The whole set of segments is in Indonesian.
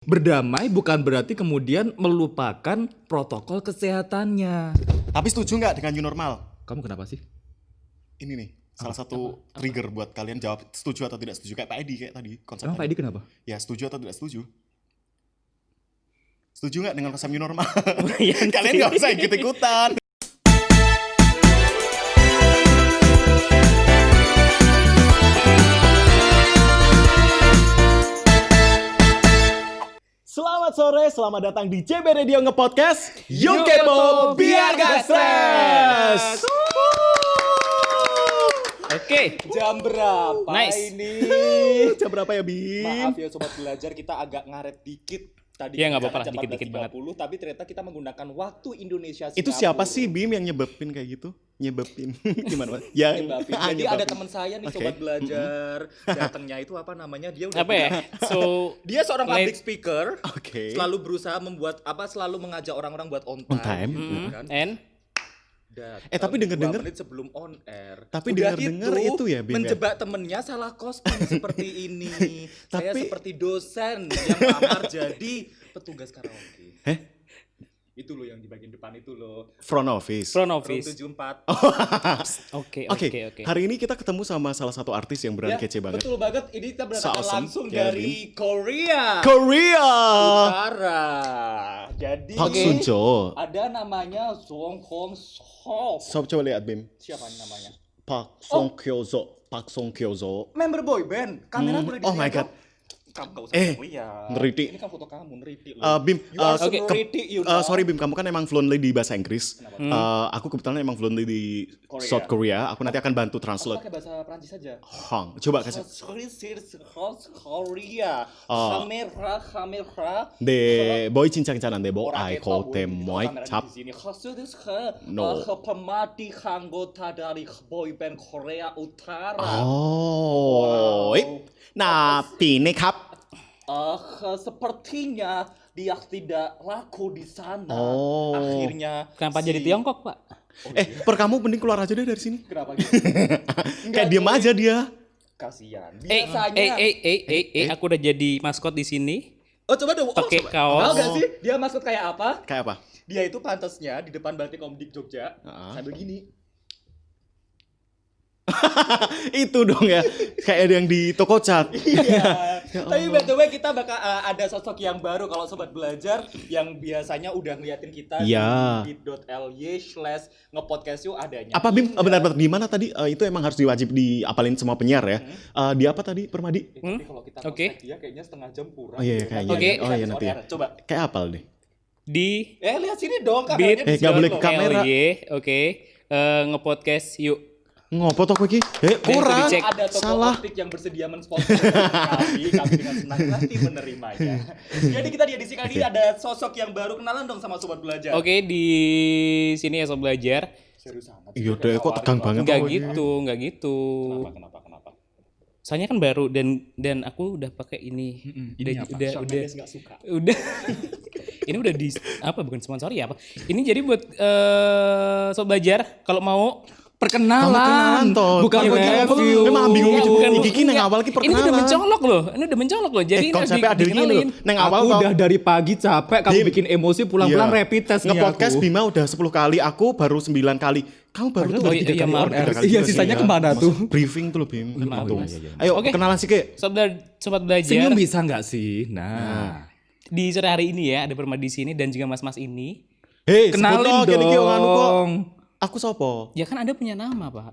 Berdamai bukan berarti kemudian melupakan protokol kesehatannya. Tapi setuju nggak dengan new normal? Kamu kenapa sih? Ini nih, salah satu trigger buat kalian jawab setuju atau tidak setuju. Kayak Pak Edi kayak tadi konsep. Emang Pak Edi kenapa? Ya setuju atau tidak setuju? Setuju nggak dengan konsep new normal? Iya, Kalian nggak usah ikut-ikutan. Selamat sore, selamat datang di CB Radio Nge-Podcast. Yuk kepo, biar gak stres. Oke, Jam berapa Nice. ini? Jam berapa ya, Bim? Maaf ya sobat belajar, kita agak ngaret dikit. Tadi Ya, nggak kita apa-apa lah, jam dikit-dikit 14.30, tapi ternyata kita menggunakan waktu Indonesia Itu Singapura. siapa sih, Bim, yang nyebepin kayak gitu? Nyebepin. Gimana, Mas? Ya, Nyebabin. ah, Jadi nyebabin. ada teman saya nih sobat belajar, datangnya itu apa namanya? Dia udah apa ya? So, Dia seorang public speaker. Oke. Selalu berusaha selalu mengajak orang-orang buat on time. On time. gitu kan. and Datang tapi denger-denger- 2 menit sebelum on air. Tapi Udah denger-denger itu ya, Bim, ya? menjebak temennya salah kostum seperti ini. Saya Tapi- seperti dosen yang lamar jadi petugas karaoke. Itu loh yang di bagian depan itu loh. Front office. front Room office. 74. Oke. Hari ini kita ketemu sama salah satu artis yang berani kece banget. Betul banget. Ini kita berangkat So awesome. langsung Ya, dari Korea Korea. Utara. Jadi Park Sun-jo. ada namanya Song Hong Seo. Sob, coba lihat, Bim. Siapa ini namanya? Park Song Kyo-zo. Park Song Kyo-zo. Member boy band. Kamera boleh Oh my dilihat God. dong. Kamu gak usah ya. neriti. Ini kan foto kamu neriti loh. Bim, You are so oke. neriti, you know. sorry Bim, kamu kan emang fluently di bahasa Inggris. Aku kebetulan emang fluently di Korea. South Korea. Aku nanti akan bantu Aku translate. pakai bahasa Prancis saja. Hong, coba kasih. Korea. Kamera. De boy cincang-cincangan de bo Orang ai kayak ko tahu te ini, moi kamera cap. di sini. No. Pemati anggota dari boy band Korea Utara. Oh. Wow. Nah, ini kap. Sepertinya dia tidak laku di sana. Oh. Akhirnya Kenapa jadi Tiongkok, Pak? Per kamu mending keluar aja deh dari sini. Kenapa gitu? Kayak diem aja dia. Kasihan. Eh, Biasanya. aku udah jadi maskot di sini. Oh coba dong. Pakai Tahu kaos. gak sih dia maksud kayak apa? Kayak apa? Dia itu pantasnya di depan Batik Komdik Jogja sambil gini. Itu dong ya. Kayak ada yang di toko cat. Iya. Tapi by the way kita bakal ada sosok yang baru kalau sobat belajar yang biasanya udah ngeliatin kita Iya. di bit.ly/ngepodcast yuk adanya. Apa Bim? Benar-benar di mana tadi? Itu emang harus diwajib diapalin semua penyiar ya. Di apa tadi Permadi? Tapi kalau kita Oke. kontak dia kayaknya setengah jam kurang. Oh iya, gitu kan. kayaknya. Oke. Oh iya nanti ya. Coba. Kayak apal deh. Di Lihat sini dong Bit. kameranya. nggak boleh ke kamera. Oke. Ngepodcast yuk. Ngopo toko iki? Kurang. dicek. Ada toko Salah. optik yang bersedia mensponsor kami dengan senang hati menerimanya. Jadi kita di edisi kali ini ada sosok yang baru, kenalan dong sama sobat belajar. Oke, di sini ya sob belajar. Serius amat. Iya deh, kok tegang banget. Enggak awalnya. gitu, enggak gitu. Kenapa? Soalnya kan baru dan aku udah pakai ini. Udah. Nggak suka. Udah. Ini udah di apa bukan sponsori ya apa? Ini jadi buat sob belajar kalau mau Perkenalan, toh. bukan Iya, pakai kan? review. Memang bingung Iya, juga. bukan. Iki ki nang Enggak. awal ki Ini perkenalan. udah mencolok loh. Jadi ini konsepnya harus ada gini loh. dikenalin. Neng awal Aku tau. udah dari pagi capek, kamu Bim. bikin emosi pulang-pulang Iya. rapid test nih Nge-podcast aku. Bima udah 10 kali, aku baru 9 kali. Kamu baru tuh Oh, baru iya, 3 kali maaf. on air. Iya, sisanya kemana tuh? Briefing tuh loh Bim. Maaf, Gitu. iya. Ayo Oke. kenalan sih Ke. Sobat belajar. Senyum bisa nggak sih? Nah. Di sore hari ini ya ada Permadi di sini dan juga mas-mas ini. Hei, Kenalin sebut toh, gini-gini, anu kok. dong. Aku sopo? Ya kan ada punya nama, Pak.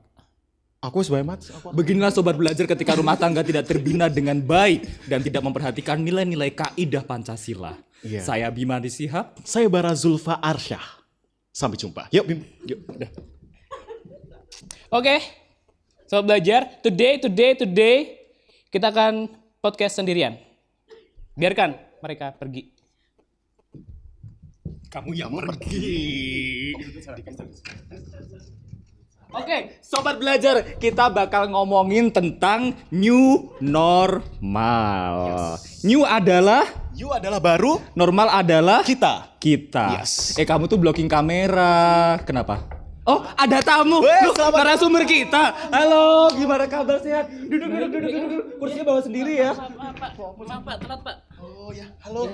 Aku sebagai mat. Beginilah sobat belajar ketika rumah tangga tidak terbina dengan baik dan tidak memperhatikan nilai-nilai kaidah Pancasila. Iya. Saya Bima Disihab. Saya Bara Zulfa Arsyah. Sampai jumpa. Yuk Bim. Yuk. Udah. Oke. Sobat belajar, today kita akan podcast sendirian. Biarkan mereka pergi. Kamu yang pergi. Oke, sobat belajar, kita bakal ngomongin tentang new normal. New adalah You adalah baru normal adalah kita. kita. Yes. Kamu tuh blocking kamera. Kenapa? Oh, ada tamu. Weh, Loh, selamat narasumber kita. Halo, gimana kabar sehat? Duduk. Kursinya bawa sendiri ya. Pak, telat, Pak. Oh ya, halo.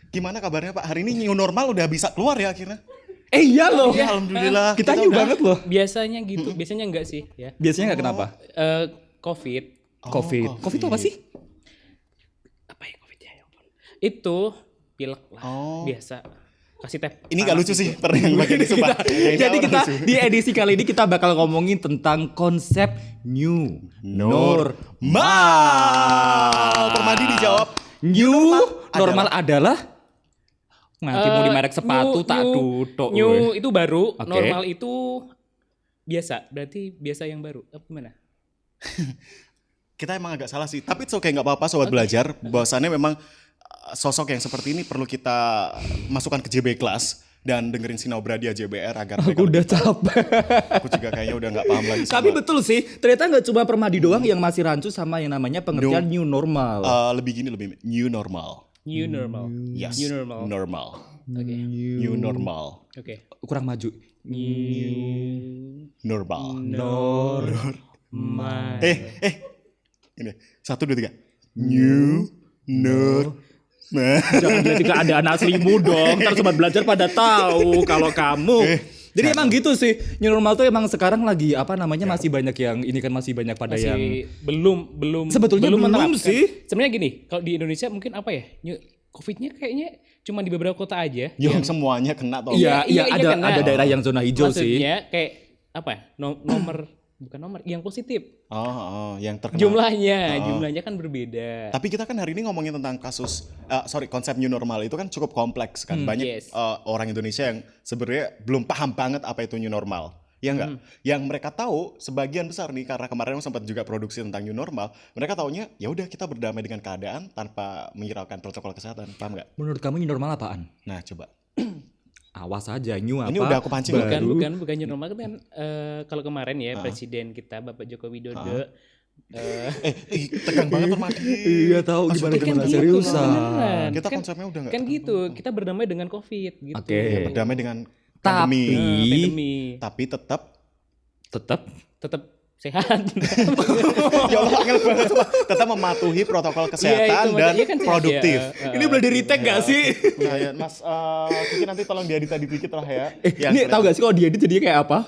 Gimana kabarnya Pak? Hari ini new normal udah bisa keluar ya akhirnya? Iya loh. Ya alhamdulillah. Kita new udah- banget loh. Biasanya gitu, biasanya enggak sih ya. Biasanya nggak kenapa? COVID. COVID. COVID itu apa sih? Apa ya COVID ya? Ya ampun. Itu pilek lah, biasa. Kasih teh. Ini gak lucu sih, pernah yang bagian itu Pak. Jadi kita di edisi kali ini kita bakal ngomongin tentang konsep new normal. Permadi dijawab. New normal adalah nanti mau di merek sepatu tak tutup. New itu baru, Oke. normal itu biasa. Berarti biasa yang baru. Apa gimana? Kita emang agak salah sih, tapi it's okay, nggak apa-apa sobat belajar. Bahwasannya memang sosok yang seperti ini perlu kita masukkan ke JB kelas dan dengerin Sinau Bradia JBR agar mereka Aku udah capek. aku juga kayaknya udah nggak paham lagi sama Tapi betul sih, ternyata nggak cuma Permadi doang yang masih rancu sama yang namanya pengertian new normal. lebih new normal. New normal. Yes. New normal. Normal. Oke. New normal. Oke. Kurang maju. Normal. Ma. Ini 1 2 3. New normal. Jangan lihat keadaan aslimu dong. Ntar sobat belajar pada tahu kalau kamu. Jadi emang gitu sih. New normal tuh emang sekarang lagi apa namanya masih banyak yang ini kan masih banyak pada yang Masih belum Sebetulnya belum menerapkan. sih. Sebenarnya gini, kalau di Indonesia mungkin apa ya? COVID-nya kayaknya cuma di beberapa kota aja. Yang semuanya kena toh. Iya, Iya, ada kena. ada daerah yang zona hijau sih. Maksudnya kayak apa ya? Nomor bukan nomor, yang positif. Yang terkena. Jumlahnya kan berbeda. Tapi kita kan hari ini ngomongin tentang konsep new normal itu kan cukup kompleks kan. Banyak yes. orang Indonesia yang sebenarnya belum paham banget apa itu new normal. Ya enggak? Yang mereka tahu sebagian besar nih karena kemarin sempat juga produksi tentang new normal, mereka taunya ya udah kita berdamai dengan keadaan tanpa menghiraukan protokol kesehatan. Paham enggak? Menurut kamu new normal apaan? Nah, coba. Awas aja new apa? Ini udah aku pancing loh. Bukan new normal kan kalau kemarin ya presiden kita Bapak Joko Widodo Tegang banget Permadi. Iya tahu gimana kan gitu, seriusan. beneran. Kita Kan- konsepnya udah enggak. kan gitu, kita berdamai dengan COVID gitu. Oke. Berdamai dengan Tapi pandemi. Pandemi. Tapi tetap Tetap sehat. ya Allah angel banget sumpah. Tetap mematuhi protokol kesehatan itu, dan iya kan sehat produktif. ya. ini boleh di retake gak sih? Nah, ya, Mas, Kiki nanti tolong diedit tadi dikit lah ya. Ini tahu gak sih kalau dia jadinya kayak apa?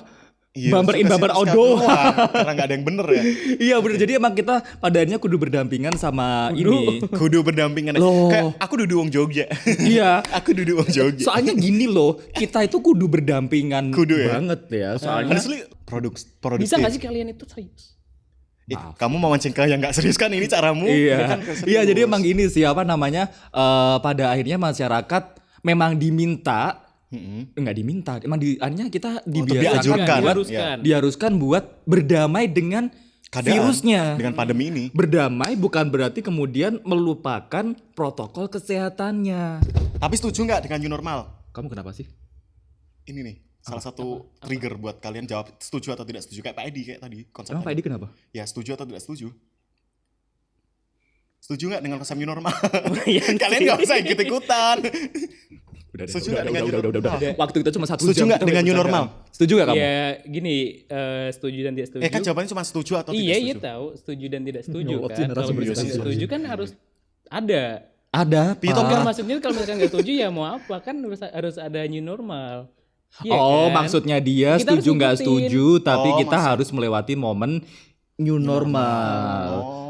Iya, Bumper in, suka bumper sih, out suka doang. keluar, karena nggak ada yang bener ya. Iya bener, jadi emang kita padahalnya kudu berdampingan sama ini. Kudu berdampingan. Loh. Kayak aku dudu wong Jogja. Iya. Aku dudu wong Jogja. Soalnya gini loh, kita itu kudu berdampingan Kudu ya? banget ya. Soalnya Honestly, produktif. Bisa gak sih kalian itu serius? Kamu mau mancing ke yang nggak serius kan? Ini caramu. Ini iya, kan serius. iya jadi emang ini sih apa namanya pada akhirnya masyarakat memang diminta, enggak diminta, emang akhirnya kita dianjurkan. diharuskan buat berdamai dengan Keadaan, virusnya. dengan pandemi ini. Berdamai bukan berarti kemudian melupakan protokol kesehatannya. Tapi setuju nggak dengan new normal? Kamu kenapa sih? Ini nih, salah satu trigger buat kalian jawab setuju atau tidak setuju. Kayak Pak Edi kayak tadi konsep. Emang Pak Edi kenapa? Ya setuju atau tidak setuju? Setuju nggak dengan konsep new normal? Kalian nggak usah ikut-ikutan. Udah, Setuju nggak dengan new normal? Waktu kita cuma 1 Setuju jam. nggak kita dengan new bercanda. normal? Setuju nggak kamu? Ya gini, setuju dan tidak setuju. Kan jawabannya cuma setuju atau Iya, tidak iya setuju? tahu, setuju dan tidak setuju Ya Allah, kan. Kalau narasumber misalkan serius. setuju kan harus ada. Ada. Pito Kan kan? maksudnya kalau misalkan nggak setuju ya mau apa kan harus ada new normal. Iya Oh, kan? maksudnya dia Kita harus setuju nggak ngikutin. setuju, tapi Oh, kita maksud- harus melewati momen new normal. Oh.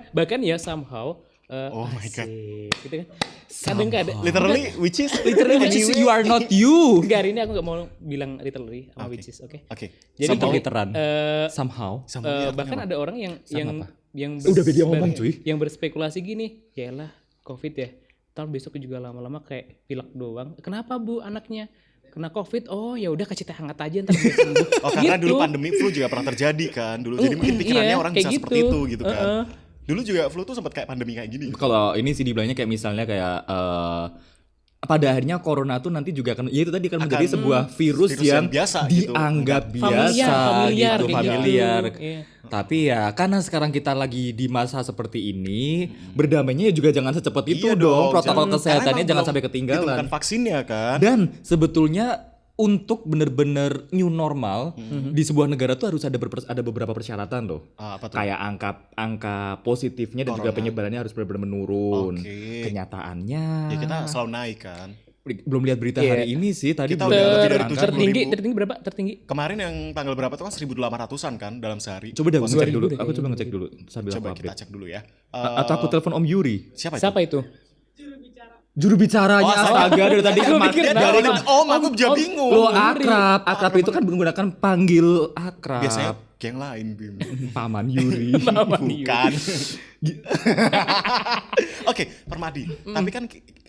bahkan ya somehow Oh my God. asik, gitu kan. Kadang-kadang Literally, which is Which is you are not you. enggak, hari ini aku nggak mau bilang literally sama Oke. which is, oke. Oke. Jadi Somehow gini, literan. eh, Somehow. bahkan ada orang yang apa? Udah beda ngomong, cuy. Yang berspekulasi gini, yaelah COVID ya. Ntar besok juga lama-lama kayak pilek doang. Kenapa Bu anaknya? Kena COVID, oh ya udah kasih teh hangat aja ntar dia sembuh. Oh karena Gitu. dulu pandemi flu juga pernah terjadi kan dulu. Jadi mungkin pikirannya iya, orang kayak bisa gitu. seperti itu gitu kan. Heeh. Dulu juga flu tuh sempat kayak pandemi kayak gini. Kalau ini sih dibilangnya kayak misalnya kayak pada akhirnya corona tuh nanti juga akan ya itu tadi kan menjadi sebuah virus, virus yang yang biasa gitu. dianggap Familiar, biasa familiar, gitu, kayak gitu. familiar. Iya. Tapi ya karena sekarang kita lagi di masa seperti ini, berdamainya juga jangan secepat itu Iya dong. Protokol jangan- kesehatannya karena jangan emang sampai belum ketinggalan. ditemukan vaksinnya kan. Dan sebetulnya untuk bener-bener new normal di sebuah negara tuh harus ada beberapa persyaratan loh. Apa tuh? Kayak angka positifnya dan juga Corona. penyebarannya harus benar-benar menurun. Oke. Kenyataannya Ya kita selalu naik kan. belum lihat berita hari ini sih. Tadi Kita belum udah lihat lebih dari angka. 70.000. tertinggi berapa? Tertinggi. Kemarin yang tanggal berapa tuh kan 1.800-an kan dalam sehari. Coba deh aku ngecek 2000 dulu. deh Aku coba ngecek dulu sambil Coba aku kita update. cek dulu ya. Atau aku telepon Om Yuri. Siapa itu? Juru bicaranya astaga dari tadi Gua kemarin pikir dari Aku juga bingung. lo akrab itu kan menggunakan panggil akrab. Biasanya geng lain, Bim. Paman Yuri. Bukan. Oke, Permadi. Tapi kan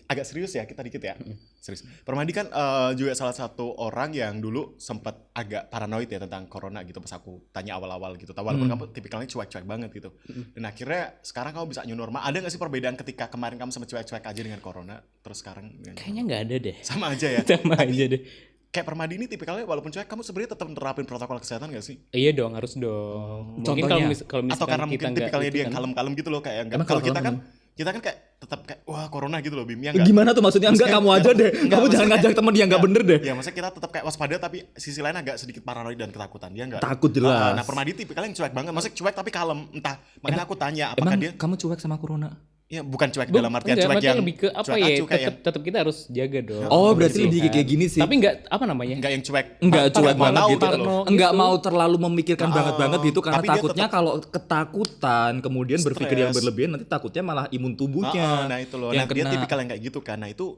agak serius ya kita dikit ya. Serius. Permadi kan juga salah satu orang yang dulu sempat agak paranoid ya tentang corona gitu pas aku tanya awal-awal gitu. Walaupun kamu tipikalnya cuek-cuek banget gitu. Dan akhirnya sekarang kamu bisa new normal. Ada nggak sih perbedaan ketika kemarin kamu sempat cuek-cuek aja dengan corona, terus sekarang dengan Kayaknya nggak ada deh. sama aja ya. Sama aja deh. Kayak Permadi ini tipikalnya walaupun cuek kamu sebenarnya tetap nerapin protokol kesehatan gak sih? Iya dong, harus dong. Mungkin Contohnya? kalau misalkan Atau karena kita mungkin nggak tipikalnya itu dia yang kan. kalem-kalem gitu loh kayak enggak. Emang Kalau kalem-kalem? kita kan kayak tetap kayak wah corona gitu loh Bim, ya enggak? Gimana tuh maksudnya? Enggak, kamu aja deh. Kamu jangan ngajak temen yang enggak bener deh. Ya maksudnya kita tetap kayak waspada tapi sisi lain agak sedikit paranoid dan ketakutan, dia enggak? Takut jelas. Nah, Permadi tipikalnya yang cuek banget. Maksudnya cuek tapi kalem, entah. Makanya aku tanya apakah Emang dia kamu cuek sama corona? ya bukan cuek dalam artian Enggak, cuek maksudnya yang lebih ke apa cuek ya? acuh kayak Tetap kita harus jaga dong. Oh, berarti Gitu lebih kan. kayak gini sih. Tapi enggak apa namanya? enggak yang cuek. Enggak cuek Parno banget gitu. gitu loh. Enggak gitu. mau terlalu memikirkan banget gitu karena Tapi dia takutnya kalau ketakutan kemudian berpikir yang Stres. berlebihan nanti takutnya malah imun tubuhnya. Nah itu loh. yang Nah, dia kena. tipikal yang kayak gitu kan. Nah itu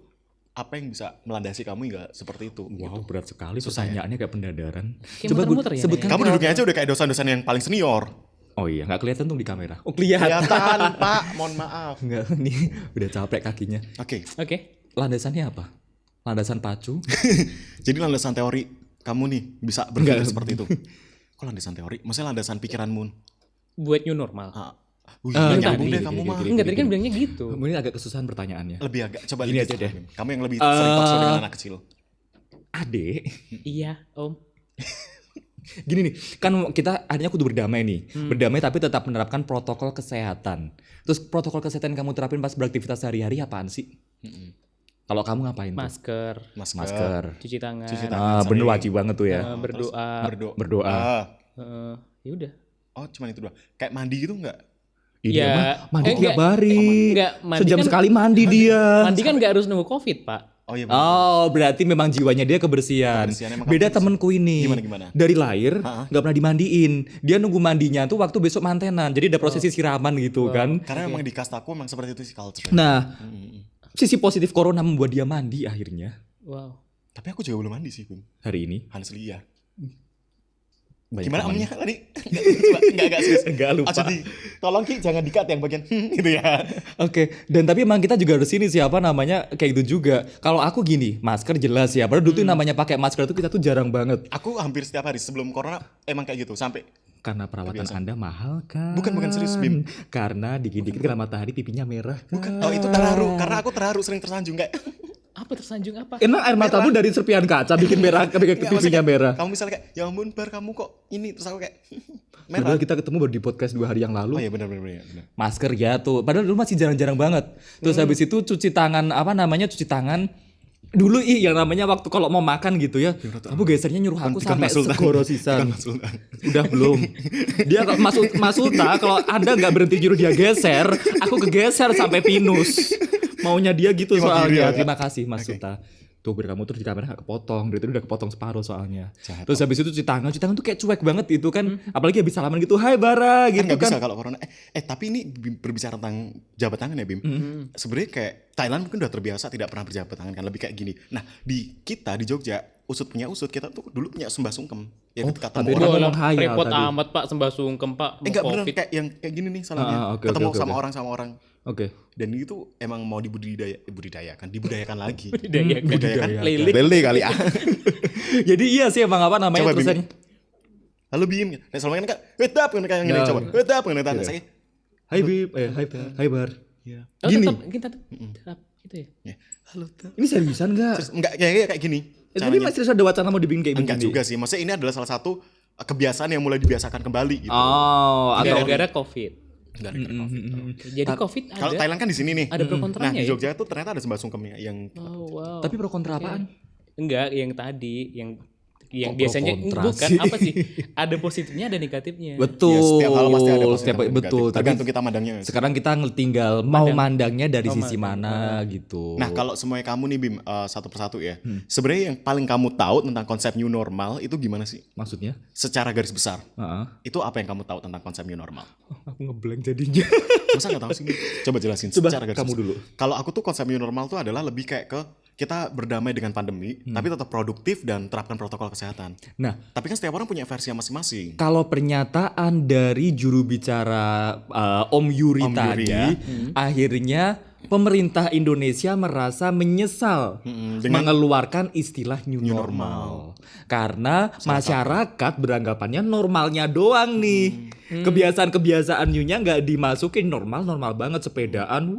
apa yang bisa melandasi kamu enggak seperti itu? Wow, gitu. berat sekali pertanyaannya kayak pendadaran. Kayak muter-muter ya, sebutkan Kamu duduknya aja udah kayak dosen-dosen yang paling senior. Oh iya, nggak kelihatan tuh di kamera. Oh kelihatan. Kelihatan, Pak. Mohon maaf. Enggak, nih udah capek kakinya. Oke. Oke. Landasannya apa? Landasan pacu? Jadi landasan teori kamu nih bisa berpikir Enggak. seperti itu. Kok landasan teori? Maksudnya landasan pikiranmu? Buat new normal. Ah. Ah, Nyambung gini, deh gini, kamu gini, mah. gini. Enggak, tadi kan bilangnya gitu. Ini agak kesusahan pertanyaannya. Lebih agak coba Gini lebih aja deh. Kamu yang lebih sering talk show dengan anak kecil. Adek, Iya, Om. gini nih, kan kita akhirnya kudu berdamai nih. Berdamai tapi tetap menerapkan protokol kesehatan. Terus protokol kesehatan yang kamu terapin pas beraktivitas sehari-hari apaan sih? Kalau kamu ngapain tuh? Masker, Masker. cuci tangan, Cuci tangan. Bener sering. wajib banget tuh ya. berdoa. Berdoa. Ah. Ya udah. Oh cuman itu doang. Kayak mandi gitu enggak? Iya, Ya, mah, mandi tiap enggak. hari. Enggak, mandi Sejam kan- sekali mandi dia. Mandi kan nggak harus nunggu COVID, Pak. Oh iya bener. Oh, berarti memang jiwanya dia kebersihan. Kebersihan, emang Beda kamu temenku ini. Gimana? Dari lahir nggak pernah dimandiin. Dia nunggu mandinya tuh waktu besok mantenan. Jadi ada prosesi siraman gitu kan. Karena memang di kastaku memang seperti itu sih culture. Nah, sisi positif corona membuat dia mandi akhirnya Wow. Tapi aku juga belum mandi sih, Bim. hari ini. Honestly ya. Banyak Gimana teman. amnya tadi? Coba, enggak serius. Enggak, lupa. Oh, jadi tolong Ki jangan di-cut yang bagian gitu ya. Oke, dan tapi emang kita juga harus ini siapa namanya kayak gitu juga. Kalau aku gini, masker jelas ya. Padahal dulu tuh namanya pakai masker itu kita tuh jarang banget. Aku hampir setiap hari sebelum corona emang kayak gitu sampai Karena perawatan Anda mahal kan? Bukan serius, Bim. Karena dikit-dikit kena matahari pipinya merah. bukan. Oh itu terharu karena aku terharu sering tersanjung kayak. Apa tersanjung apa? Emang air matamu dari serpian kaca bikin merah, bikin Enggak, pipinya maksudnya merah. Kamu misalnya kayak ya ampun Bar kamu kok ini terus aku kayak merah. Padahal kita ketemu baru di podcast 2 hari yang lalu. Oh iya benar. Masker ya tuh. Padahal dulu masih jarang-jarang banget. Terus habis itu cuci tangan, cuci tangan. Dulu yang namanya waktu kalau mau makan gitu ya. Kamu gesernya nyuruh aku sampai segoro sisan. Udah belum. Dia Mas Sulta kalau Anda nggak berhenti nyuruh dia geser, aku kegeser sampai pinus. Maunya dia gitu Terima soalnya. kasih, Terima kasih Mas Sulta. Tuh kamu terus di kamera gak kepotong, dari tadi udah kepotong separuh soalnya. Jahat. Terus habis itu cuci tangan tuh kayak cuek banget itu kan. Apalagi habis salaman gitu, hai Bara Kan gitu nggak kan. bisa kalau corona. Tapi ini berbicara tentang jabat tangan ya Bim. Sebenarnya kayak Thailand mungkin udah terbiasa tidak pernah berjabat tangan kan lebih kayak gini. Nah di kita di Jogja usut punya usut kita tuh dulu punya sembah sungkem. Ya ketika tapi ketemu dia orang. ngomong hayal repot tadi. amat Pak sembah sungkem Pak. Mau Enggak bener COVID. kayak yang kayak gini nih salahnya. Oke, ketemu oke, sama oke. orang. Oke. Dan itu emang mau dibudidayakan lagi. Budidayakan. Lele kali ah. Jadi iya sih emang apa namanya Coba, Bim. terusannya. Lalu Bim, nah selama kan wedap kan kayak gini Ya. coba. Wedap kan tanya saya. Hai Bib, hai Bar. Iya. Oh, Gini. kita tetap gitu ya. Ya. Halo Tap. Ini seriusan enggak? Terus enggak kayak gini. Tapi masih serius ada wacana mau dibikin kayak Enggak begini? juga sih. Maksudnya ini adalah salah satu kebiasaan yang mulai dibiasakan kembali gitu. Oh, atau Gara-gara COVID. Gara-gara COVID. Jadi COVID Kalau ada. Thailand kan di sini nih. Ada pro Nah kontranya di ya? Jogja tuh ternyata ada sembah sungkemnya yang Oh, wow. tapi pro kontra apaan? Enggak, yang tadi yang Kok biasanya pro kontra bukan sih? apa sih? Ada positifnya ada negatifnya. Betul. Ya, setiap hal pasti ada positif Setiap- dan negatif. betul. Tapi Tergantung kita mandangnya. sekarang kita tinggal mau mandangnya dari Oh, sisi mandang. mana gitu. Nah, kalau semuanya kamu nih Bim, satu persatu ya. Sebenarnya yang paling kamu tahu tentang konsep new normal itu gimana sih? maksudnya? Secara garis besar. Heeh. Itu apa yang kamu tahu tentang konsep new normal? Aku ngeblank jadinya. Masa nggak tahu sih? Coba jelasin Coba secara garis kamu besar. dulu. Kalau aku tuh konsep new normal tuh adalah lebih kayak ke kita berdamai dengan pandemi, tapi tetap produktif dan terapkan protokol kesehatan. Nah, Tapi kan setiap orang punya versi masing-masing. kalau pernyataan dari juru bicara Om Yuri Om Yuri tadi, ya. akhirnya pemerintah Indonesia merasa menyesal dengan- mengeluarkan istilah new normal. Karena masyarakat beranggapannya normalnya doang nih. Kebiasaan-kebiasaan new-nya nggak dimasukin, normal banget, sepedaan,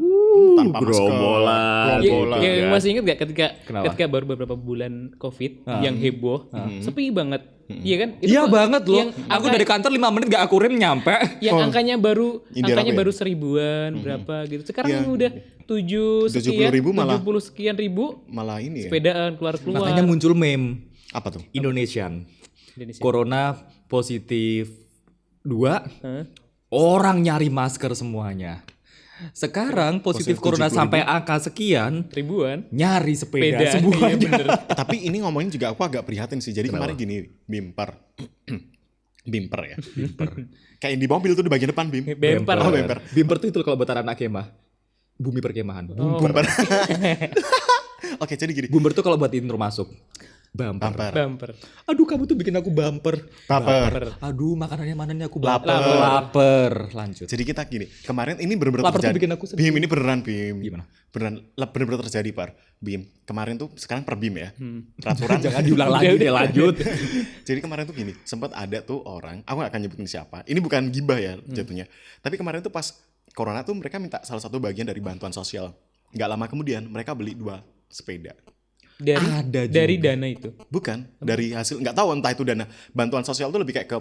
Tanpa masker, gerombolan, gerombolan. gitu Ya, kan. masih ingat gak Kenapa? ketika baru beberapa bulan COVID yang heboh, sepi banget. Iya kan? Iya banget loh. Yang Aku dari kantor 5 menit gak akurim nyampe. yang angkanya baru India angkanya apa ya? baru 1000-an berapa gitu. Sekarang Iya. yang udah 70 sekian, ribu malah. 70 sekian ribu Malah ini ya. sepedaan keluar. Makanya muncul meme Apa tuh? Indonesian. Indonesia. Corona positif 2, Hah? orang nyari masker semuanya. Sekarang positif Positif corona 70.000. sampai angka sekian, Ribuan. nyari sepeda Sepeda. semuanya. Iya bener. Tapi ini ngomongin juga aku agak prihatin sih. Jadi kemarin gini, bimper. Bimper ya. Kayak yang di mobil tuh di bagian depan, Bim. Bemper. Oh, bemper. Bimper tuh itu kalau buat anak kemah. Bumi perkemahan. Oh. Bumper. Oke, jadi gini. Bumper tuh kalau buat intro masuk. Bumper. Bumper. Bumper. Aduh, kamu tuh bikin aku bumper. Baper. Aduh, makanannya mana nih aku Laper. Laper. Lanjut. Jadi kita gini, kemarin ini benar-benar Lapar tuh terjadi. bikin aku sedih. Bim, ini beneran Bim. Gimana? Beneran terjadi, Par. Bim, kemarin tuh sekarang per Bim ya. Peraturan Jangan diulang lagi deh, lanjut. Jadi kemarin tuh gini, sempat ada tuh orang, aku gak akan nyebutin siapa. Ini bukan gibah ya jatuhnya. Tapi kemarin tuh pas corona tuh mereka minta salah satu bagian dari bantuan sosial. Gak lama kemudian mereka beli 2 sepeda. Ada juga. Dari dana itu. Bukan, dari hasil nggak tahu entah itu dana. Bantuan sosial tuh lebih kayak ke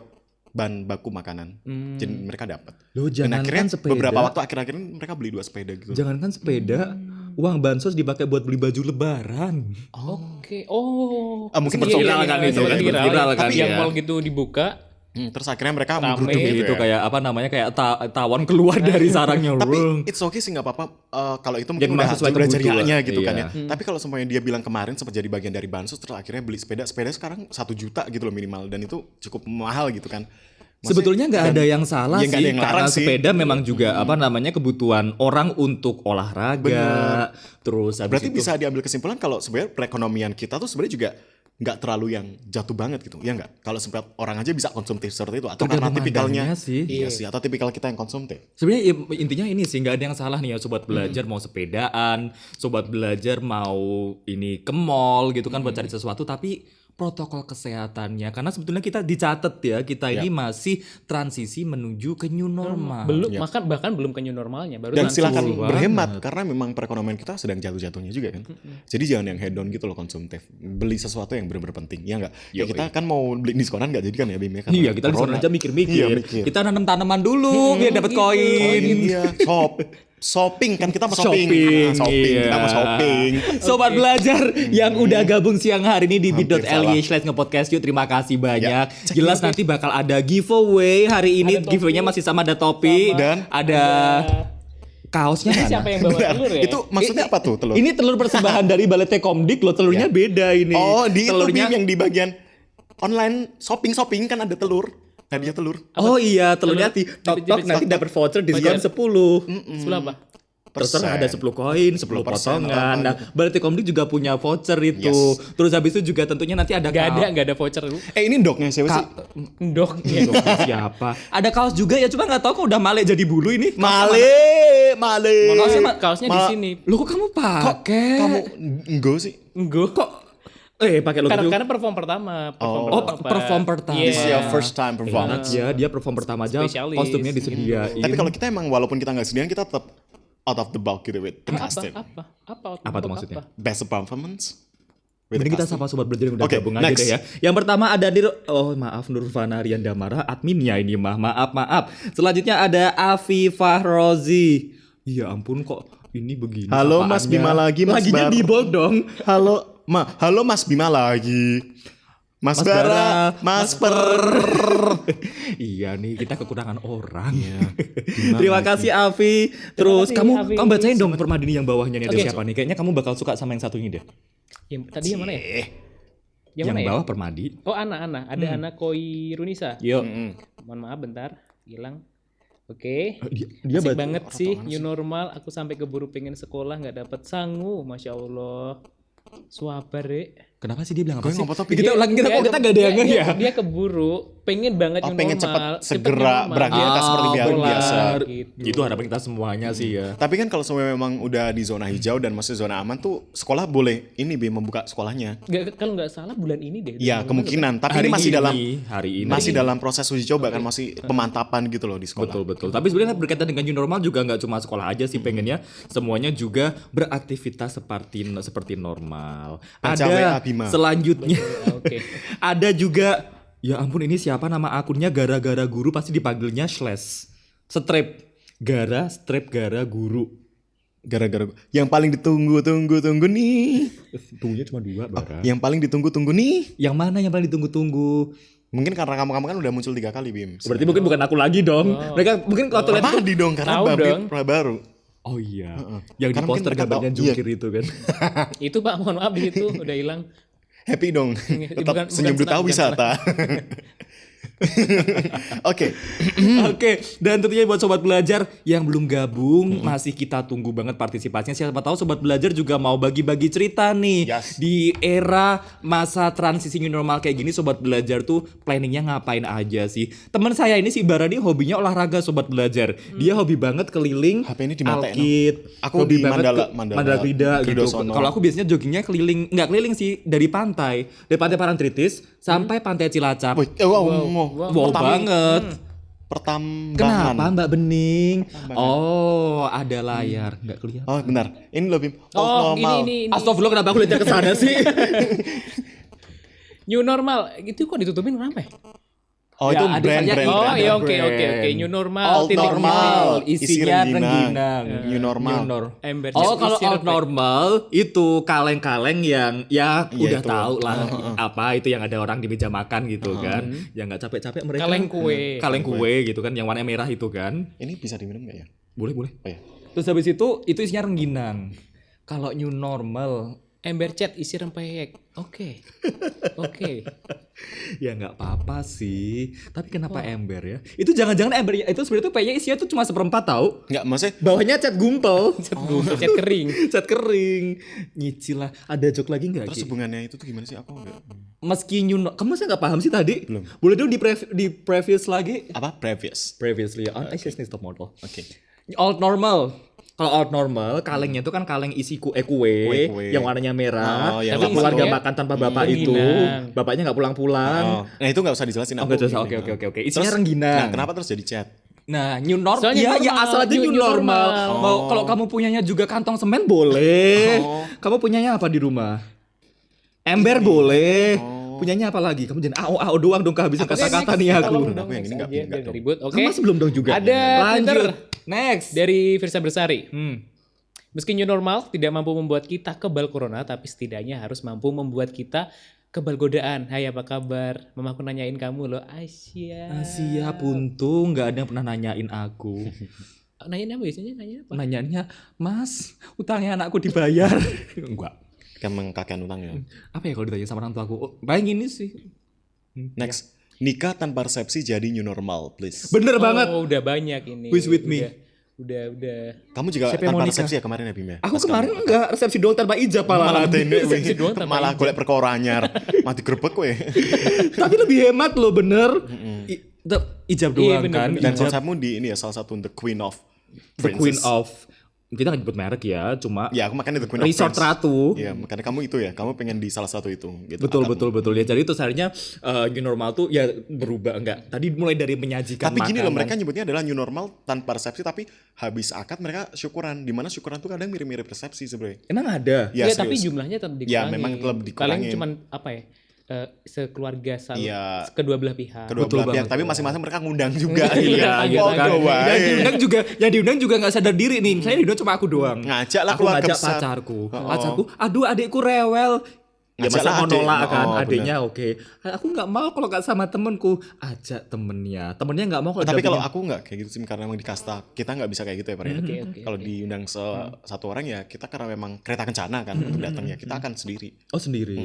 bahan baku makanan. Jadi mereka dapat. Loh, Dan akhirnya jangankan sepeda. beberapa waktu akhir-akhir ini mereka beli 2 sepeda gitu. Jangankan sepeda, uang bansos dipakai buat beli baju lebaran. Oke. Oh. Mungkin Iya, viral iya, kan iya, itu sempat kan, viral. viral kan, Yang ya. mall gitu dibuka. Terus akhirnya mereka Rame. menggeruduk gitu Itu ya. kayak apa namanya, kayak tawon keluar dari sarangnya. Tapi it's okay sih nggak apa-apa kalau itu mungkin Jadi udah memang sesuai jadi kebutuhan. hanya gitu kan Iya. ya. Tapi kalau semuanya dia bilang kemarin sempat jadi bagian dari bansos terus akhirnya beli sepeda sekarang 1 juta gitu loh minimal dan itu cukup mahal gitu kan. Maksudnya- Sebetulnya nggak ada yang salah Ya, sih, nggak ada yang karena larang sih. sepeda memang juga apa namanya kebutuhan orang untuk olahraga. Terus habis Berarti itu, bisa diambil kesimpulan kalau sebenarnya perekonomian kita tuh sebenarnya juga nggak terlalu yang jatuh banget gitu, ya nggak? Kalau sempat orang aja bisa konsumtif seperti itu, atau karena Tergantung tipikalnya, mandangnya sih. iya sih, atau tipikal kita yang konsumtif. sebenarnya intinya ini sih, nggak ada yang salah nih ya, sobat belajar mau sepedaan, sobat belajar mau ini ke mall gitu kan buat cari sesuatu, tapi protokol kesehatannya, karena sebetulnya kita dicatat ya, kita ini masih transisi menuju ke new normal. Belum bahkan belum ke new normalnya, baru Dan nanti. silakan banget. berhemat karena memang perekonomian kita sedang jatuh-jatuhnya juga kan. Jadi jangan yang hedon gitu loh konsumtif. Beli sesuatu yang benar-benar penting, ya nggak? Ya kita kan mau beli diskonan nggak jadi kan ya Bim ya? Karena Iya, kita bisa corona. aja mikir-mikir. Iya, mikir. Kita nanam tanaman dulu biar dapat koin. Iya, shopping kan kita mau shopping. Iya. Kita mau shopping. Sobat belajar yang udah gabung siang hari ini di Hampir bit.ly/ngepodcast yuk, terima kasih banyak. Jelas nanti bakal ada giveaway hari ini. Giveaway-nya masih sama, ada topi Dan ada kaosnya Ini mana? siapa yang bawa telur ya? Itu maksudnya apa tuh telur? Ini telur persembahan dari Balai Tekomdik loh, telurnya beda ini. Oh, di itu telurnya. Bim, yang di bagian online shopping kan ada telur. Hadiah telur. Oh iya, telurnya di tok nanti dapat voucher diskon 10. Sebelah apa? Terserah, ada 10 koin, 10 10% potongan. apa Nah, Balai Tekomdik juga punya voucher itu. Yes. Terus habis itu juga tentunya nanti ada Gak ada voucher dulu. Ini doknya siapa sih? Ndok. siapa? Ada kaos juga ya, cuma nggak tahu kok udah Male jadi bulu ini. Male. Kaosnya di sini. Lu kok kamu pakai? Kamu enggak sih? Enggak. kok pakai logo Karena perform pertama. perform pertama. Iya. This is your first time performance. Ya, dia perform pertama aja, Spesialis. kostumnya disediain. Tapi kalau kita emang walaupun kita nggak sediain kita tetap out of the bulk gitu with the Apa? costume. Apa tuh maksudnya? Best performance. with the Mending kita costume. sapa sobat belajar yang udah Oke, gabung aja next. deh ya. Yang pertama ada Nurfana Rian Damara, adminnya ini maaf. Selanjutnya ada Afifah Rozi. Ya ampun kok ini begini. Halo, Mas sapaannya. Bima lagi, Mas Laginya Bar. di bold dong. Halo halo Mas Bima lagi. Mas Bara, Mas Per. Iya nih, kita kekurangan orang. Iya. Terima kasih Avi. Terus kasih, kamu Avi. bacain dong Permadi yang bawahnya nih ada Oke. siapa nih? Kayaknya kamu bakal suka sama yang satu ini deh. Tadi yang mana ya? Yang Yang mana ya? bawah Permadi. Oh, Ana. Ada Ana Koi Runisa. Yuk. Mohon maaf bentar, hilang. Oke. Dia Asik baca- banget sih, new normal. Aku sampai keburu pengen sekolah nggak dapat sangu, masya Allah. Suabar Kenapa sih dia bilang apa Gue sih? ngomong topik. Kita ulang kita kok kita gak ada yang nge ya? Dia keburu, pengen banget new pengen normal. cepet segera new normal. beraktivitas seperti biasa. Gitu. Itu harapan kita semuanya sih ya. Tapi kan kalau semua memang udah di zona hijau dan masih zona aman tuh sekolah boleh ini membuka sekolahnya. Kalau nggak salah bulan ini deh. Ya kemungkinan. Tapi Hari ini masih ini, dalam hari ini. masih dalam proses uji coba kan, masih pemantapan gitu loh di sekolah. Betul. Tapi sebenarnya berkaitan dengan new normal juga nggak cuma sekolah aja sih pengennya semuanya juga beraktivitas seperti normal. Baca WA Ada Bima. selanjutnya. Oke. Ada juga ya ampun ini siapa nama akunnya gara-gara guru pasti dipanggilnya slash strip gara guru. Gara-gara yang paling ditunggu-tunggu nih. Tunggunya cuma 2 Bara. Yang paling ditunggu-tunggu nih. Yang mana yang paling ditunggu-tunggu? Mungkin karena kamu kan udah muncul 3 kali Bim. Berarti mungkin bukan aku lagi dong. Mereka mungkin kalau tuh lihat itu Permadi dong karena Tahu Babi dong. pernah baru. oh iya. Yang di Karena mungkin poster mereka gambarnya tahu- jungkir itu kan. Itu Pak, mohon maaf itu udah hilang. Happy dong. Tetap Bukan senyum duta senang, bukan wisata. Oke. Oke, dan tentunya buat sobat belajar yang belum gabung masih kita tunggu banget partisipasinya. Siapa tahu sobat belajar juga mau bagi-bagi cerita nih. Yes. Di era masa transisi new normal kayak gini sobat belajar tuh planningnya ngapain aja sih? Teman saya ini si Bara nih hobinya olahraga sobat belajar. Dia hobi banget keliling HP ini dimatiin, Alkit. Aku hobi di banget Mandala Krida gitu. Kridosono. Kalau aku biasanya joggingnya keliling, nggak keliling sih dari pantai Parangtritis sampai pantai Cilacap. Wih, Wow banget. Pertambangan. Kenapa Mbak Bening? Oh, ada layar, nggak kelihatan. Oh, benar. Ini loh Bim. Oh, normal. ini. Astagfirullah, kenapa aku lihatnya ke sana sih? New normal. Itu kok ditutupin kenapa ya? Oh, Ya, itu ada brand. banyak Oh, brand. ya oke. New normal. Old titik normal. titik. Isinya rengginang. New normal. Ember Oh, kalau isi old refleks. normal itu kaleng-kaleng yang ya Iya, udah itu. tahu lah apa itu yang ada orang di meja makan gitu kan. Yang nggak capek-capek mereka. Kaleng kue. Kaleng kue gitu kan yang warna merah itu kan. Ini bisa diminum nggak ya? Boleh. Oh ya. Terus habis itu isinya rengginang. Kalau new normal Ember cat isi rempeyek. Oke. ya nggak apa-apa sih. Tapi kenapa ember ya? Itu jangan-jangan ember itu sebenarnya tuh kayaknya isinya tuh cuma 1/4 tahu. Nggak, maksudnya Bawahnya cat gumpel. Cat kering. Cat kering. Nyicil lah. Ada joke lagi nggak? terus Ki? hubungannya itu tuh gimana sih? Aku nggak. Meski kamu saya nggak paham sih tadi. Belum. Boleh dulu di previous lagi. Apa? Previous. Previously on ICS Top Model. Oke. Old normal. Kalau old normal, kalengnya itu kan kaleng isi kue Kue. yang warnanya merah. Oh, yang Tapi lama. keluarga Isinya makan tanpa bapak itu, rengginang. bapaknya nggak pulang-pulang. Oh. Nah, itu nggak usah dijelasin. Oh, aku nggak usah. ini. Oke. Isinya Terus, rengginang. Nah, kenapa terus jadi chat? Nah, new normal. Soalnya Ya, normal, asal aja new new normal. normal. Mau kalau kamu punyanya juga kantong semen boleh. Oh. Kamu punyanya apa di rumah? Ember boleh. Punyanya apa lagi? Kamu jangan AO doang dong kehabisan kata-kata nih aku. Tolong Aku yang ini nggak biar dong. ribut. Oke. Kamu masih belum dong juga. Ada Twitter Lanjut. Next. dari Firsa Bersari. Hmm. Meski new normal tidak mampu membuat kita kebal corona, tapi setidaknya harus mampu membuat kita kebal godaan. Hai, apa kabar? Mamaku nanyain kamu loh, Asia. Asia puntung nggak ada yang pernah nanyain aku. Nanyain apa biasanya? Nanyain apa? Nanyanya, Mas, utangnya anakku dibayar. Enggak. Emang kakean utangnya. Apa ya kalau ditanya sama orang tua aku? Oh, paling ini sih. Next. Nikah tanpa resepsi jadi new normal, please. Bener banget. Oh, udah banyak ini. Who's with me? Udah. Kamu juga Siapa yang mau tanpa nikah? resepsi ya kemarin ya Bim ya? Aku Pas kemarin kamu- enggak resepsi doang tanpa ijab malah malah. tenda Resepsi doang tanpa malah ijab. golek perkara anyar. Mati grebek we. Tapi lebih hemat loh bener. Ijab Iya, doang bener, kan. bener. Dan Ijab, konsepmu di ini ya salah satu the queen of the queen princess. of. Kita nggak nyebut merek ya, cuma Ya aku makanya the queen of resort prince. ratu. Iya makanya kamu itu ya. Kamu pengen di salah satu itu. Gitu, Betul akadmu. betul ya. Jadi itu seharusnya new normal tuh ya berubah enggak. Tadi mulai dari menyajikan Tapi gini loh, makanan. mereka nyebutnya adalah new normal tanpa resepsi, tapi habis akad mereka syukuran. Dimana syukuran tuh kadang mirip-mirip resepsi sebenarnya. Emang ada. Ya, Iya, tapi serius. jumlahnya tetap dikurangi. Ya, memang tetap Paling dikurangin. cuman apa ya? Sekeluarga Iya. kedua belah pihak. Kedua Betul belah pihak, banget. tapi masing-masing mereka ngundang juga. Iya, gitu kan. Foto wae. Yang diundang juga nggak sadar diri nih. Misalnya diundang cuma aku doang. Ngajak lah Aku keluarga ngajak besar. pacarku. Aduh adikku rewel. Ya Ngajak masa lah mau adik. nolak kan Oh, adiknya oke. Aku nggak mau kalau nggak sama temenku. Ajak temennya nggak mau kalau Tapi kalau dampingin. aku nggak kayak gitu sih, karena memang di kasta kita nggak bisa kayak gitu ya Pak. Oke, Kalau diundang satu orang ya kita karena memang kereta kencana kan untuk datang ya kita akan sendiri. Oh sendiri.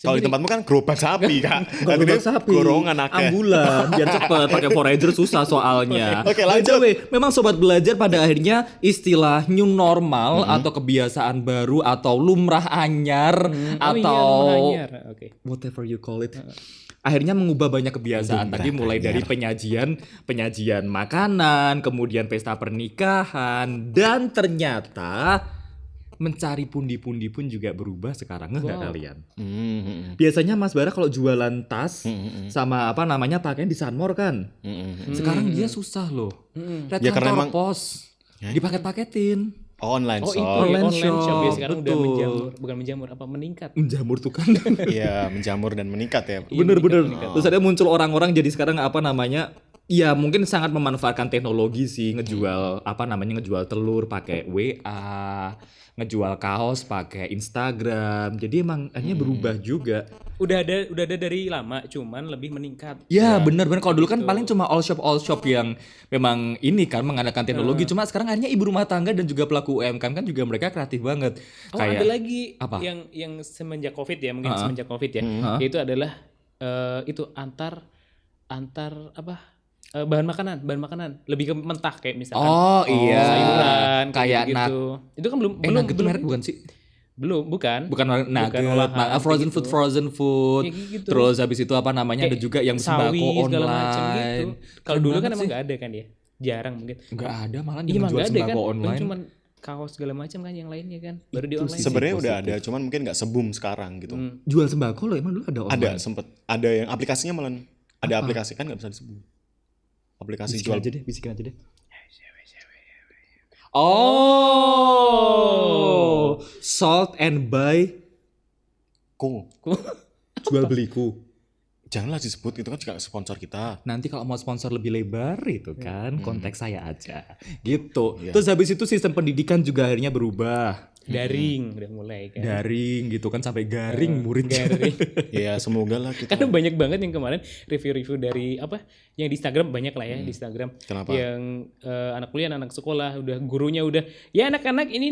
Kalau di tempatmu kan gerobak sapi Kak. Gak Nanti dia sapi, gorongan akeh. ambulan, biar cepet pakai forager susah soalnya. Oke, lanjut. By the way, memang sobat belajar pada akhirnya istilah new normal atau kebiasaan baru atau lumrah anyar atau Oke. whatever you call it. Akhirnya mengubah banyak kebiasaan tadi mulai dari penyajian makanan, kemudian pesta pernikahan dan ternyata mencari pundi-pundi pun juga berubah sekarang nggak kalian? Biasanya Mas Bara kalau jualan tas sama apa namanya pakaian di Sunmore kan. Sekarang dia susah loh. Lihat Ya, karena kantor emang- pos dipaket-paketin. Online Oh shop. itu ya, Online online shop ya shop, sekarang udah betul. menjamur, bukan menjamur apa meningkat. Menjamur tuh kan. Iya, menjamur dan meningkat ya. Bener-bener. Terus ada muncul orang-orang jadi sekarang apa namanya? Ya mungkin sangat memanfaatkan teknologi sih ngejual apa namanya ngejual telur pakai WA, ngejual kaos pakai Instagram. Jadi emang akhirnya berubah juga. Udah ada dari lama, cuman lebih meningkat. Ya bener-bener kalau dulu kan paling cuma all shop yang memang ini kan mengandalkan teknologi. Cuma sekarang akhirnya ibu rumah tangga dan juga pelaku UMKM kan juga mereka kreatif banget. Oh ada lagi apa? yang semenjak COVID ya, mungkin semenjak COVID ya. Yaitu adalah itu antar apa? Bahan makanan lebih ke mentah kayak misalkan Oh iya. sayuran Kayak gitu. Itu kan belum nugget tuh merek bukan sih? bukan Nugget, olahan, frozen food. Kayak gitu. Terus habis itu apa namanya ada juga yang sawi sembako segala macam gitu. online. Kalau dulu kan emang nggak ada kan ya, jarang mungkin. Enggak ada malah Iya yang emang jual nggak ada kan, sembako Paling online. cuman kaos segala macam kan yang lainnya kan, baru di online. Sebenarnya udah positif. ada, cuman mungkin nggak se-boom sekarang gitu. Jual sembako loh emang dulu ada online. Ada sempet, ada yang aplikasinya malah ada aplikasi kan nggak bisa disebut. Aplikasi Bisikin jual aja deh, bisikin aja deh. Oh, salt and buy Ko. jual beliku. Janganlah disebut, itu kan juga sponsor kita. Nanti kalau mau sponsor lebih lebar itu kan konteks saya aja gitu. Terus habis itu sistem pendidikan juga akhirnya berubah. Daring udah mulai kan. Daring gitu kan sampai garing muridnya. Daring. Ya semoga lah kita. Karena banyak banget yang kemarin review-review dari apa yang di Instagram banyak lah ya di Instagram. Kenapa? Yang anak kuliah, anak sekolah udah gurunya udah ya anak-anak ini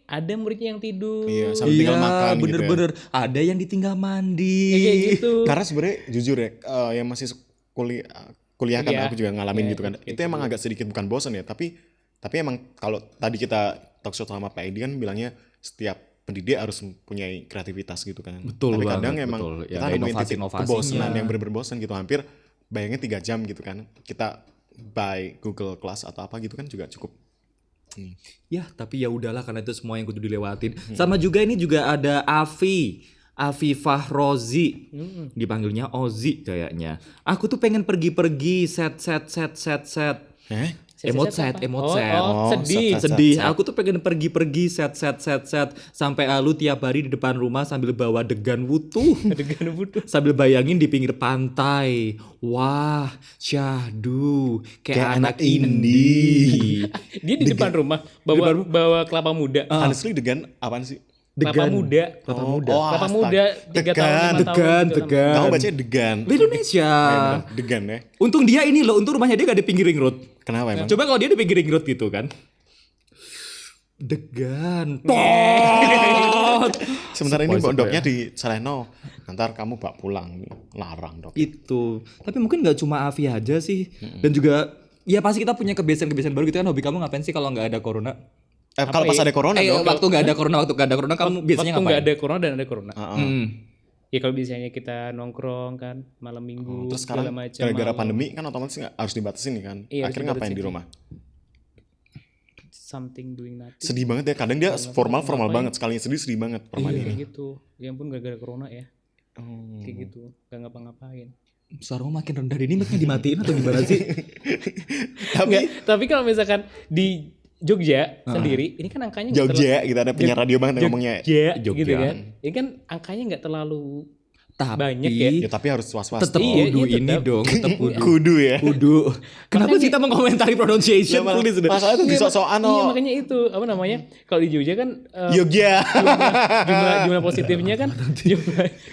ada muridnya yang tidur. Iya, sambil tinggal makan gitu ya. bener-bener. Ada yang ditinggal mandi. Kayak gitu. Karena sebenarnya jujur ya, yang masih kuliah kan Iya. aku juga ngalamin Iya, gitu kan. kayak Itu emang agak sedikit bukan bosan ya, tapi emang kalau tadi kita talk show sama Pak Edi kan bilangnya setiap pendidik harus mempunyai kreativitas gitu kan. Betul Tapi kadang banget, emang betul. Ya, kita ada nemuin titik inovasi-inovasinya. kebosanan yang bener-bener bosan gitu. Hampir bayangnya 3 jam gitu kan. Kita by Google Class atau apa gitu kan juga cukup. Ya, tapi ya udahlah karena itu semua yang kudu dilewatin. Sama juga ini juga ada Afifah Rozi. Dipanggilnya Ozi kayaknya. Aku tuh pengen pergi-pergi set. Emot set. Sedih. Sedih. Aku tuh pengen pergi-pergi set sampai lu tiap hari di depan rumah sambil bawa degan wutuh. Adegan butuh. Sambil bayangin di pinggir pantai. Wah, syahdu kayak anak indie. Dia di depan rumah bawa kelapa muda. Honestly degan apaan sih? Kelapa muda. Kelapa muda. Kelapa muda 3 tahun 5 tahun. Degan. Kamu bacanya degan. Di Indonesia. Degan ya. Untung dia ini loh, untung rumahnya dia gak di pinggir ring road. Kenapa emang? Coba kalau dia di pinggir ring road gitu kan. Degan. Tot. Sementara ini pondoknya di Saleno. Ntar kamu bawa pulang. Larang dong. Itu. Tapi mungkin gak cuma Avi aja sih. Dan juga ya pasti kita punya kebiasaan-kebiasaan baru gitu kan. Hobi kamu ngapain sih kalau gak ada corona? Kalau pas ada corona dong. Waktu gak ada corona kamu biasanya Waktu nggak ngapain? ada corona dan ada corona. Hmm. Ya kalau biasanya kita nongkrong kan malam minggu Terus segala sekarang macam. gara-gara malam. pandemi kan otomatis harus dibatasin nih kan. Iya, harus Akhirnya ngapain di dibatasin. rumah? Something doing nothing. Sedih banget ya. Kadang dia formal banget. Sekalinya sedih banget permadi Kayak ini. gitu. Ya ampun gara-gara corona ya. Kayak gitu. Gak ngapa-ngapain. Suaramu makin rendah ini mic-nya dimatiin atau gimana sih? Tapi kalau misalkan di Jogja sendiri, ini kan angkanya nggak Jogja, kita ada penyiar radio banget yang ngomongnya. Jogja, Jogja. gitu kan. Ini kan angkanya nggak terlalu Tapi banyak ya. Ya tapi harus was-was. tetap Iya, kudu iya, ini tetap. dong, tetap kudu. Kudu ya. Kudu. Kenapa Makanya- kita mengomentari pronunciation? Lah, Please, udah. masalah itu disok-sokan Iya makanya itu apa namanya? Kalau di Jogja kan Yogya. jumlah positifnya kan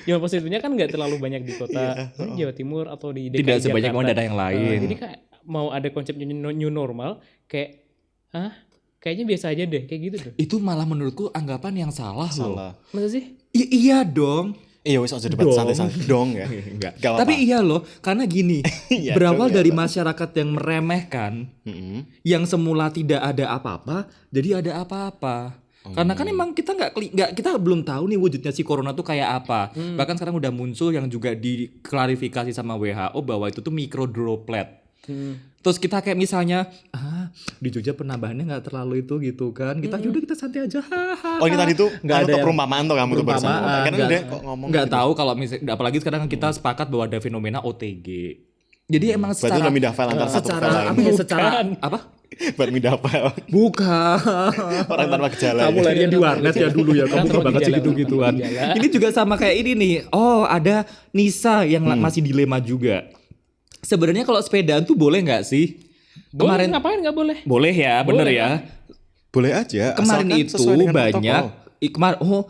jumlah positifnya kan nggak terlalu banyak di kota Jawa Timur atau di DKI Tidak sebanyak Jakarta. daerah yang lain. Jadi kayak mau ada konsep new normal kayak kayaknya biasa aja deh kayak gitu tuh. Itu malah menurutku anggapan yang salah, loh. Salah. Masa sih? Iya dong. Iya wes aja debat Dong. santai-santai dong ya. Enggak. Gak apa-apa. Tapi iya loh, karena gini, Iya berawal dong, dari iya. masyarakat yang meremehkan, Mm-mm. yang semula tidak ada apa-apa, jadi ada apa-apa. Karena kan emang kita kita belum tahu nih wujudnya si corona tuh kayak apa. Bahkan sekarang udah muncul yang juga diklarifikasi sama WHO bahwa itu tuh mikro droplet. Terus kita kayak misalnya di Jogja penambahannya nggak terlalu itu gitu kan. Kita santai aja. Oh ini tadi tuh Nggak ada yang- perumpamaan tuh kamu tuh barusan. Perumpamaan, Karena nggak- dia kok ngomong nggak gitu. tahu kalau misalnya apalagi sekarang kita sepakat bahwa ada fenomena OTG. Jadi emang Berarti secara udah midafel antara satu secara file lain. apa ya, secara apa? Buat midafel. Bukan. Orang tanpa gejala. Kamu ya. larinya di warnet ya dulu ya. Kamu Tanpa suka banget sih gejala, gitu-gituan. tanpa gejala. Ini juga sama kayak ini nih. Oh, ada Nisa yang masih dilema juga. Sebenarnya kalau sepedaan tuh boleh nggak sih? Boleh ngapain nggak boleh? Boleh ya, bener Boleh, ya. Boleh aja. Kemarin asalkan itu sesuai dengan banyak protokol.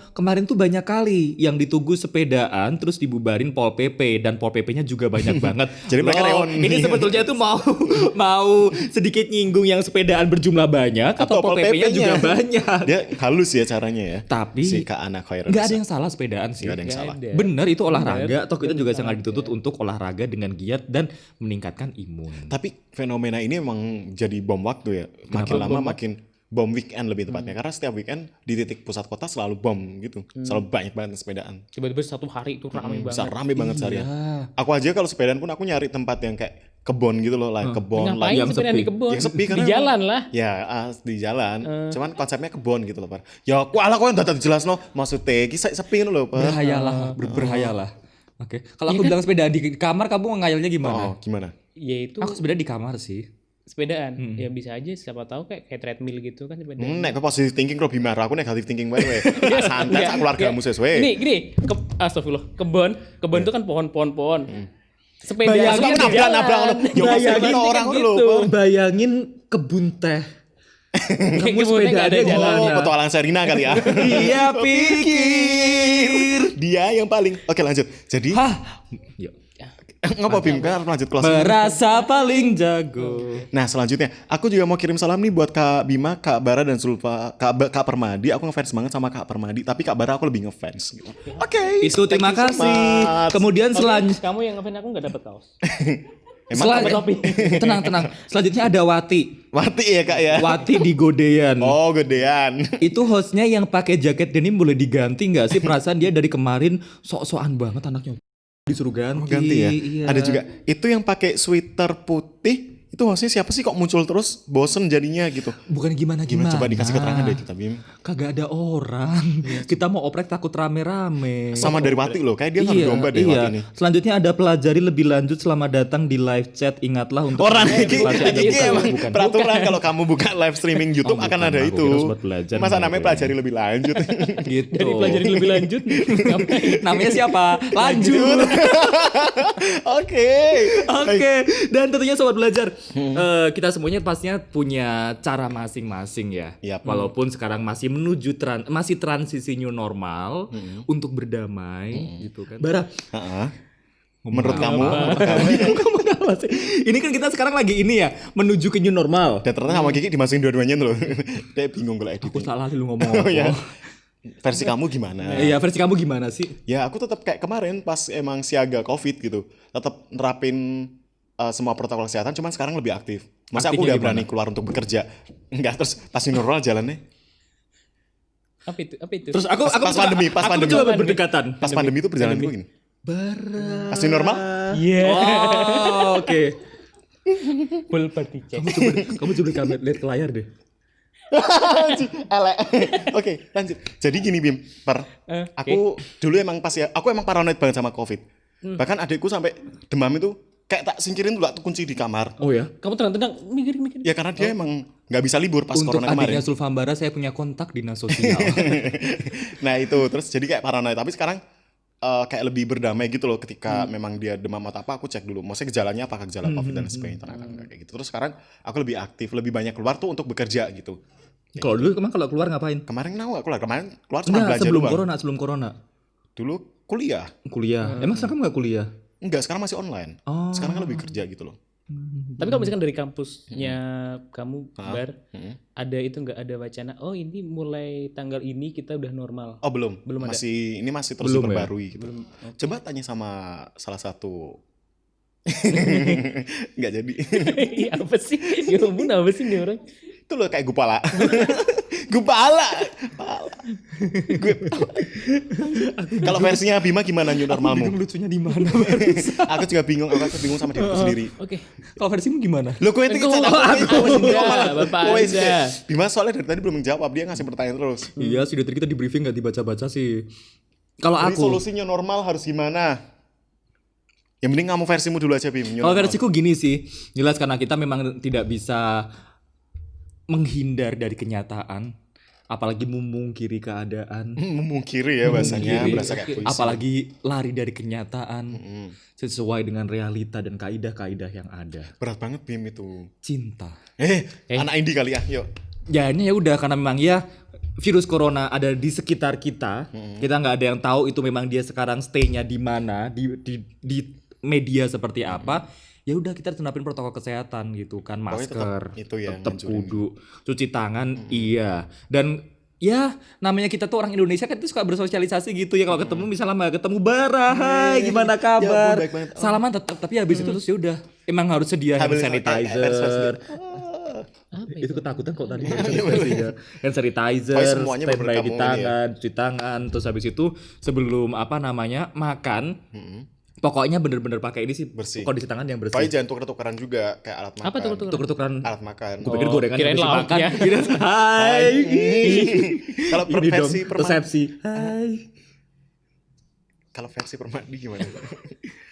kemarin tuh banyak kali yang ditunggu sepedaan terus dibubarin Pol PP dan Pol PP-nya juga banyak banget. Jadi mereka Loh, reuni. ini sebetulnya tuh mau sedikit nyinggung yang sepedaan berjumlah banyak atau Pol PP-nya juga banyak. Dia halus ya caranya ya. Tapi Si Kak Ana Khairul. nggak ada yang salah sepedaan sih. Nggak ada yang salah. ada. Bener itu olahraga. Atau kita juga sangat dituntut untuk olahraga dengan giat dan meningkatkan imun. Tapi fenomena ini emang jadi bom waktu ya. Makin lama makin bom weekend lebih tepatnya. Karena setiap weekend di titik pusat kota selalu bom gitu. Selalu banyak banget sepedaan. Tiba-tiba satu hari itu ramai Bisa banget. rame banget seharian. Iya. Aku aja kalau sepedaan pun aku nyari tempat yang kayak kebon gitu loh lah. Kebon lah. Ngapain yang sepeda sepi. di kebun? Yang sepi Di karena jalan lah. Ya di jalan. Cuman konsepnya kebon gitu loh Par. Ya aku ala kok yang datang jelas loh. Maksudnya kisah sepi gitu loh Par. Berhayalah, berhayalah. Oke. Kalau aku bilang sepedaan di kamar, kamu ngayalnya gimana? Oh gimana? Ya itu Aku sepeda di kamar sih. sepedaan. Ya bisa aja siapa tahu kayak treadmill gitu kan sepedaan. Nek positive thinking kok bimar aku negatif thinking wae. Santai sak keluargamu sesuai. Gini, astagfirullah. Kebun itu kan pohon-pohon. Sepeda Bayangin kan di nabrak jalan. nabrak ya Bayangin masih orang gitu. dulu. Bayangin kebun teh. Kamu Kebunnya nggak ada sepedanya jalan. gimana? Petualang Serina kali ya. Dia pikir. Dia yang paling. Oke lanjut. Jadi Hah? Yuk. ngapa Bim kan harus lanjut kelas. Merasa paling jago. Nah selanjutnya aku juga mau kirim salam nih buat Kak Bima, Kak Bara dan Sulfa, Kak Permadi. Aku ngefans banget sama Kak Permadi, tapi Kak Bara aku lebih ngefans gitu. Oke. Itu terima thank you so kasih. much. Kemudian selanjutnya Kamu yang ngefans aku nggak dapet kaos. Emang tenang. Selanjutnya ada Wati. Wati ya Kak ya. Wati di Godean. Oh gedean. Itu hostnya yang pakai jaket denim boleh diganti nggak sih? Perasaan dia dari kemarin sok-sokan banget anaknya. Disuruh ganti. Ganti ya. Iya. Ada juga itu yang pakai sweater putih. Itu maksudnya siapa sih kok muncul terus? Bosen jadinya gitu. Bukan gimana. Gimana coba dikasih keterangan deh kita Bim. Kagak ada orang. Kita mau oprek takut rame-rame. Sama dari Wati loh, kayak dia nggak domba deh iya. Wati ini. Selanjutnya ada pelajari lebih lanjut selamat datang di live chat. Ingatlah untuk Orang mengikuti pelatihan ini kita. emang Bukan. peraturan kalau kamu buka live streaming YouTube Oh, akan bukan, ada aku itu. kira sobat belajar Masa gitu namanya ya. pelajari lebih lanjut. Gitu. Dari pelajari lebih lanjut. Ngapain? Namanya siapa? Lanjut. Oke. Oke, dan tentunya sobat belajar, kita semuanya pastinya punya cara masing-masing ya. Yap. Walaupun sekarang masih menuju masih transisi new normal untuk berdamai gitu kan. Bara, Heeh. Menurut kamu kamu apa sih? Ini kan kita sekarang lagi ini ya, menuju ke new normal. dan ternyata sama Kiki dimasukin dua-duanya loh. Dia bingung kalau Aku editing. salah lu ngomong Oh ya. apa. Versi kamu gimana? Iya, versi kamu gimana sih? Ya aku tetap kayak kemarin pas emang siaga COVID gitu. Tetap nerapin semua protokol kesehatan, cuman sekarang lebih aktif. Masa aku Aktifnya udah gimana? berani keluar untuk bekerja. Enggak, terus pas new normal jalannya. Apa itu? Terus aku Pas pandemi, pas aku pandemi. coba berdekatan. Pas pandemi itu berjalan dulu gini. Bara. Pas new normal? Iya. Oh, oke. Full party check. Kamu coba lihat ke layar deh. Elek. Oke, lanjut. Jadi gini Bim, aku dulu emang pas ya, aku emang paranoid banget sama COVID. Bahkan adikku sampai demam itu kayak tak singkirin dulu aku kunci di kamar. Oh ya. Kamu tenang-tenang mikir-mikir. Ya karena dia emang nggak bisa libur pas Untuk corona kemarin. adiknya Sulfambara saya punya kontak dinas sosial. Nah itu terus jadi kayak paranoid. Tapi sekarang kayak lebih berdamai gitu loh ketika memang dia demam atau apa, aku cek dulu maksudnya gejalanya apakah gejala COVID dan sebagainya, ternyata enggak kayak gitu. Terus sekarang aku lebih aktif, lebih banyak keluar tuh untuk bekerja gitu. Kalau dulu emang kalau keluar ngapain? Kemarin keluar cuma Enggak, belajar sebelum doang. corona. Dulu kuliah. Emang sekarang nggak kuliah? Enggak, sekarang masih online. Oh. Sekarang kan lebih kerja gitu loh. Tapi kalau misalkan dari kampusnya kamu Bar, Mm-mm. ada itu nggak ada wacana? Oh ini mulai tanggal ini kita udah normal. Oh belum, Belum ada. masih terus Belum ya? diperbarui gitu. Coba tanya sama salah satu, nggak jadi. Iya, apa sih? Ya ampun, apa sih nih orang? Itu loh kayak Gupala. Gupala. Kalau versinya Bima gimana new normalmu? Lucunya di mana? Aku juga bingung, aku bingung sama diriku sendiri. Oke. Kalau versimu gimana? Lo kue itu Aku Anda, Bapak Anda. Bima soalnya dari tadi belum menjawab, dia ngasih pertanyaan terus. Iya, sudah tadi kita di briefing nggak dibaca-baca sih. Kalau Jadi aku, solusinya normal harus gimana? Yang penting kamu versimu dulu aja Bim. new kalau normal. versiku gini sih, jelas karena kita memang tidak bisa menghindar dari kenyataan, apalagi memungkiri keadaan, Memungkiri ya bahasanya, Memungkiri. berasa kayak puisi. apalagi lari dari kenyataan sesuai dengan realita dan kaidah-kaidah yang ada. Berat banget Bim itu. Cinta. Anak indie kali ya, yuk. Ya ini ya udah karena memang ya virus corona ada di sekitar kita, kita nggak ada yang tahu itu memang dia sekarang stay-nya di mana, di media seperti apa. Ya udah kita terapin protokol kesehatan gitu kan, Pokoknya masker, tetap itu ya, tetap nganjurin. kudu, cuci tangan, iya. Dan ya namanya kita tuh orang Indonesia kan itu suka bersosialisasi gitu ya, kalau ketemu misalnya mbak ketemu Bara, hai gimana kabar, baik banget. salaman tetap, tapi habis itu terus ya udah emang harus sedia hand Habis- sanitizer. Itu ketakutan kok tadi ya. Hand sanitizer, Pokoknya semuanya standby bener-bener di kamu ini tangan, cuci tangan, terus habis itu sebelum makan, pokoknya bener-bener pakai ini sih, Bersih. kondisi tangan yang bersih. Pokoknya jangan tuker-tukeran juga kayak alat makan. Apa tuh? Tuker-tukeran. Alat makan. Gue pikir gorengan kirain habis lauk makan. ya. Kirain, hai. Kalau Ini dong, versi permadi, resepsi. Hai. kalau versi permadi gimana?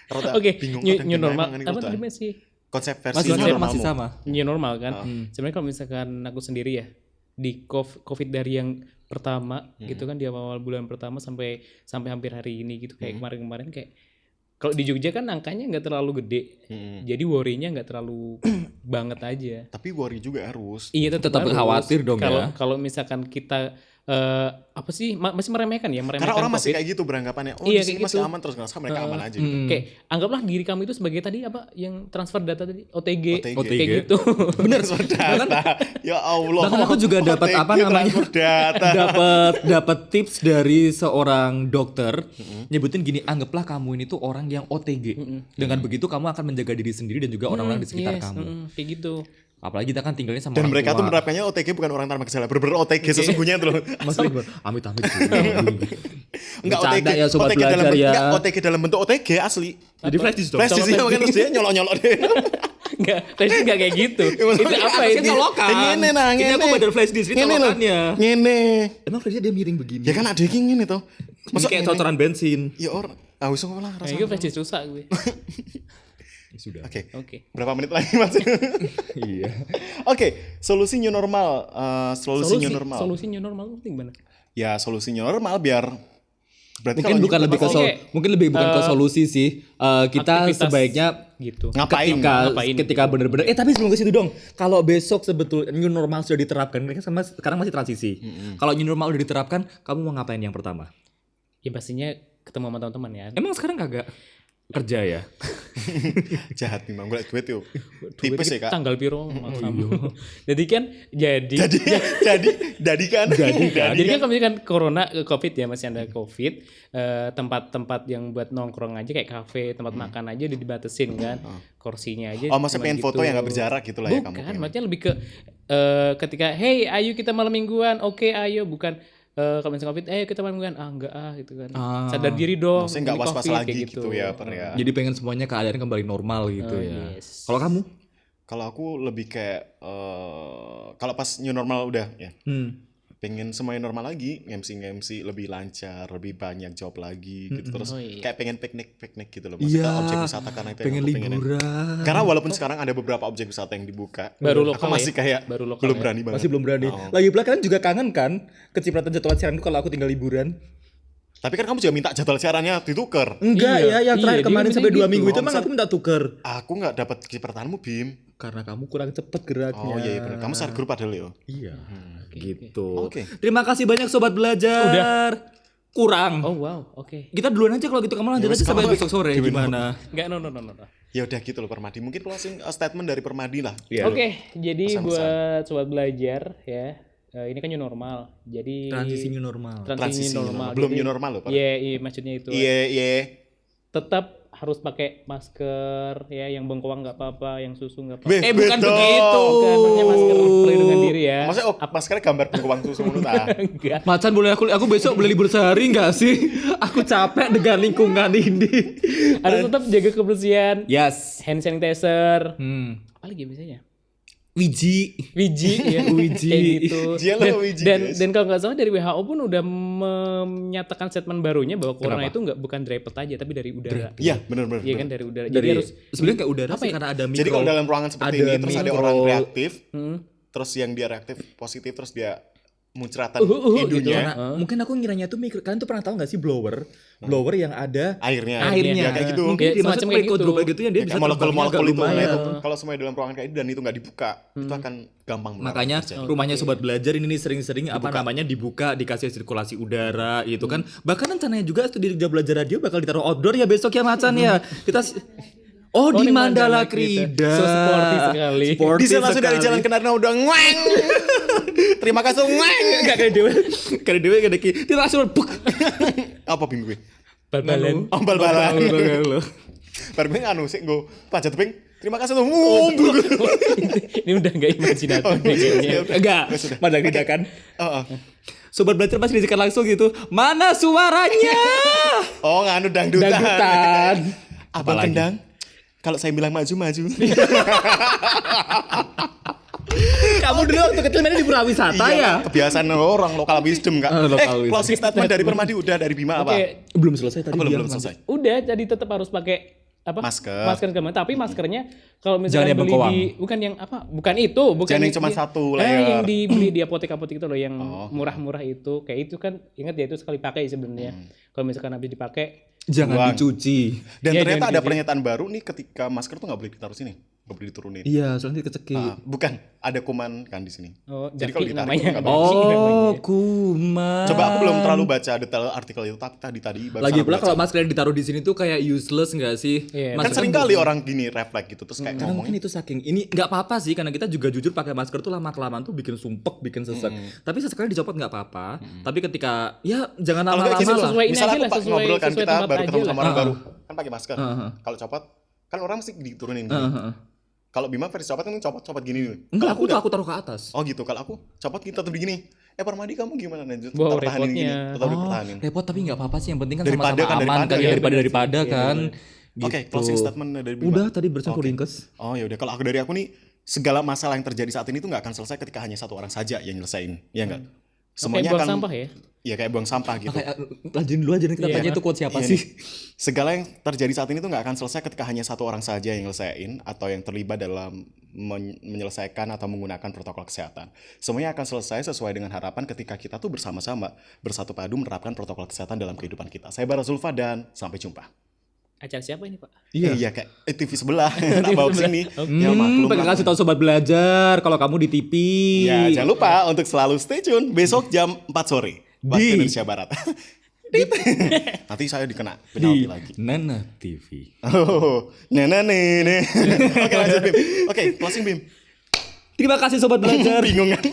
Rada Oke, bingung new, kadang new gimana normal. emang ini Apa kebetulan. tadi masih Konsep versi Masih, normalmu. masih sama. new normal kan? Sebenarnya kalau misalkan aku sendiri ya di COVID dari yang pertama gitu kan, di awal bulan pertama sampai hampir hari ini gitu, kayak kemarin-kemarin kayak kalau di Jogja kan angkanya nggak terlalu gede, jadi worry-nya nggak terlalu banget aja. Tapi worry juga harus. Iya Tetap harus. khawatir dong ya. Kalau misalkan kita apa sih masih meremehkan ya, meremehkan Karena orang masih COVID. kayak gitu beranggapannya. Oh Iya, di sini kayak masih gitu. aman, terus ngerasa mereka aman aja gitu. Kayak anggaplah diri kamu itu sebagai tadi apa yang transfer data tadi OTG, OTG. kayak gitu. Bener. Data. Ya Allah. Bahkan aku juga dapat OTG apa namanya? transfer data. dapat tips dari seorang dokter nyebutin gini, anggaplah kamu ini tuh orang yang OTG. Dengan begitu kamu akan menjaga diri sendiri dan juga orang-orang di sekitar Yes, kamu. kayak gitu. Apalagi kita kan tinggalnya sama Dan orang mereka tua. tuh menerapkannya OTG bukan orang tanpa gejala, bener-bener OTG sesungguhnya tuh loh. Mas Ridwan, amit-amit. Enggak Bercanda OTG, ya, sobat OTG dalam belajar bentuk, ya. enggak, OTG dalam bentuk OTG asli. Jadi flash disk dong. Flash disk makanya terus dia nyolok-nyolok deh. Enggak kayak gitu. Itu apa Kan itu? colokan. Ngene nah, Ini aku ngene. badal flash disk, ini Ngene loh. colokannya. Ngene. Emang flashnya dia miring begini? Ya kan ada yang ngene tuh. Ini kayak ngene? cocoran bensin. Ya orang, ah wis lah Nah, rasa. itu flash disk rusak gue. Sudah. Oke. Oke. Berapa menit lagi Mas? Iya. Oke, solusi new normal. Solusi new normal. Solusi new normal itu gimana? Ya solusi new normal biar berarti Mungkin bukan lebih ke Oke. mungkin lebih bukan ke solusi sih. Kita Aktivitas sebaiknya gitu. ngapain? ketika benar-benar tapi sebelum ke situ dong, kalau besok sebetulnya new normal sudah diterapkan, mereka sekarang masih transisi. Kalau new normal udah diterapkan, kamu mau ngapain yang pertama? Ya pastinya ketemu sama teman-teman ya. Emang sekarang kagak kerja ya? Jahat nih Bang, gue liat duit yuk. Duit Tipes ya kita Kak. Tanggal piro? Jadi kan jadi Jadi kan. Jadi kan kalau misalkan corona, covid ya, masih ada covid, tempat-tempat yang buat nongkrong aja kayak kafe, tempat makan aja udah dibatasin kan, kursinya aja. Oh, maksudnya cuman pengen foto yang nggak berjarak gitu lah ya kamu. Bukan, maksudnya lebih ke ketika, hey ayo kita malam mingguan, oke ayo, bukan kalau misalnya covid, kita malam mingguan, enggak gitu kan. Sadar diri dong. Maksudnya nggak ini was-was COVID, lagi kayak gitu ya, Per ya. Jadi pengen semuanya keadaan kembali normal gitu ya. yes. Kalau kamu? Kalau aku lebih kayak kalau pas new normal udah ya. Pengen semuanya normal lagi, MC lebih lancar, lebih banyak job lagi gitu. Terus Oh, iya. kayak pengen piknik gitu loh. Maksudnya Iya. objek wisata karena itu Pengen yang aku pengenin. liburan. Karena walaupun sekarang ada beberapa objek wisata yang dibuka, Baru aku lokal masih ya? kayak Baru lokal belum ya? berani banget. Masih belum berani. Oh. Lagi pula kalian juga kangen kan kecipratan jadwal siaranku kalau aku tinggal liburan. Tapi kan kamu juga minta jadwal siarannya ditukar. Enggak Iya. ya, yang terakhir Iya, kemarin dia sampai 2 gitu. minggu itu Oh, emang misal- aku minta tuker. Aku nggak dapat kipertanmu, Bim. Karena kamu kurang cepet geraknya. Oh iya benar. Kamu share grup padahal ya. Iya, gitu. Oke. Terima kasih banyak sobat belajar. Kurang. Oh wow, oke. Kita duluan aja kalau gitu, kamu lanjut Ya, aja wes, sampai kamu- besok sore gimana? Enggak, no. Ya udah gitu loh Permadi. Mungkin closing statement dari Permadi lah. Oke, jadi Pesan-pesan. buat sobat belajar ya, ini kan new normal. Jadi Transisi new normal. transisi new normal. Belum Jadi- new normal loh, Pak. Iya, maksudnya itu. Iya. Tetap harus pakai masker ya, yang bengkoang nggak apa-apa, yang susu nggak apa-apa. Bukan betul. begitu. Bukan, maksudnya masker pelindungan diri ya. Maksudnya maskernya gambar bengkoang susu menurut Enggak. Macan boleh aku besok boleh libur sehari enggak sih? Aku capek dengan lingkungan ini. Harus tetap jaga kebersihan, Yes. hand sanitizer. Hmm. Apa lagi biasanya? Wiji. Wiji ya, Wiji. kayak gitu. Jello wiji, guys. Dan kalau nggak salah dari WHO pun udah menyatakan statement barunya bahwa corona itu bukan droplet aja tapi dari udara. Iya, benar. Iya kan, dari udara. Jadi Dari harus sebenarnya kayak udara Apa sih ya? karena ada mikro. Jadi kalau dalam ruangan seperti ada ini terus ada mikro- orang reaktif, Hmm. terus yang dia reaktif positif terus dia muncratan gitu. hidungnya, Karena mungkin aku ngiranya tuh mikro. Kalian tuh pernah tahu nggak sih blower yang ada airnya. airnya. Ya, kayak gitu. Mungkin Ya, dimaksud semacam kayak kayak gitu. droplet gitu ya dia Ya, bisa kayak molekul-molekul terbangnya itu. agak lumayan. Nah, kalau semuanya dalam ruangan kayak ini dan itu nggak dibuka, itu akan gampang menular. Makanya terjadi. rumahnya sobat belajar ini sering-sering apa namanya dibuka, dikasih sirkulasi udara gitu kan. Bahkan rencananya juga studi Jogja Belajar Radio bakal ditaruh outdoor ya besok ya Macan ya. Kita di Mandala Krida. So sporty sekali. Sporty Bisa langsung dari sekali. jalan Kendarna udah ngweng. Terima kasih ngweng. Enggak kayak dewe. Kayak dewe kayak deki. Dia langsung buk. Apa Bim gue? Bal-balan. Oh, bal-balan. Baru Bim anu sih gue pajat Bim. Terima kasih tuh. Ini udah nggak imajinatif deh kayaknya. Enggak. Mandala Krida kan. Oh, Sobat belajar pasti disikat langsung gitu. Mana suaranya? oh nganu dangdutan. Dangdutan. Abang Apalagi? Kendang. Kalau saya bilang maju. Kamu dulu waktu kecil mainnya di pura wisata ya? Kebiasaan orang lokal wisdom Kak. Local wisdom. Closing statement dari Permadi udah dari Bima apa? Oke, Belum selesai tadi. Belum dia belum ngomong. selesai. udah jadi tetap harus pakai apa? Masker. Tapi maskernya kalau Jangan misalnya yang beli bengkoang. di bukan yang apa? Bukan itu, bukan Jangan yang cuma satu layer. yang dibeli di apotek-apotek itu loh yang Oh. murah-murah itu. Kayak itu kan ingat ya itu sekali pakai sebenarnya. Kalau misalkan habis dipakai Jangan Buang. dicuci. Dan Iya, ternyata jangan ada dicuci. pernyataan baru nih ketika masker tuh nggak boleh ditaruh sini, nggak boleh diturunin. Iya, soalnya kecekik. Bukan, ada kuman kan di sini. oh, Jadi jaki kalau ditarik namanya. tuh nggak boleh. Jaki namanya. Kuman. Coba aku belum terlalu baca detail artikel itu, tapi tadi baru Lagi sana pula baca. kalau masker yang ditaruh di sini tuh kayak useless nggak sih? Iya. kan sering kali orang gini refleks gitu terus kayak Karena ngomongnya mungkin itu saking ini nggak apa-apa sih karena kita juga jujur pakai masker tuh lama kelamaan tuh bikin sumpek, bikin sesek. Tapi sesekali dicopot nggak apa-apa. Tapi ketika ya jangan kalau kayak lama-lama gini loh, lah. Sesuai ini misalnya aja aku lah, pak sesuai- ngobrol kan sesuai kita tempat baru aja ketemu lah. sama orang baru, kan pakai masker. Kalau copot, kan orang mesti diturunin gini. Kalau Bima versi copot kan copot gini nih. Enggak, Kalau aku taruh ke atas. Oh gitu, kalau aku copot kita tetap begini. Permadi kamu gimana lanjut? Wow, Pertahanin gini, repotnya. tetap dipertahanin. Repot tapi nggak apa-apa sih yang penting kan Daripada sama-sama kan, aman daripada kan ya, daripada kan. Oke, Gitu. closing statement dari Bima. Udah tadi bercampur ringkes. Oh ya udah, kalau aku dari aku nih segala masalah yang terjadi saat ini tuh nggak akan selesai ketika hanya satu orang saja yang nyelesain, ya enggak? Kayak buang sampah ya. Iya kayak buang sampah gitu. Kayak lanjutin dulu aja nih kita Iya. tanya itu quote siapa Iya sih? nih. Segala yang terjadi saat ini tuh nggak akan selesai ketika hanya satu orang saja yang nyelesain atau yang terlibat dalam menyelesaikan atau menggunakan protokol kesehatan. Semuanya akan selesai sesuai dengan harapan ketika kita tuh bersama-sama bersatu padu menerapkan protokol kesehatan dalam kehidupan kita. Saya Bara Zulfa dan sampai jumpa. Acara siapa ini, Pak? Iya kayak TV sebelah tak bawa ke sini. Ya maklum. Pengen kasih tahu sobat belajar kalau kamu di TV. Ya jangan lupa untuk selalu stay tune besok jam 4 sore waktu Di- Indonesia Barat. Nanti saya dikena penalti di lagi. Nana TV. Oh, nene. Oke lanjut Bim. Oke, closing Bim. Terima kasih sobat belajar. Bingung kan?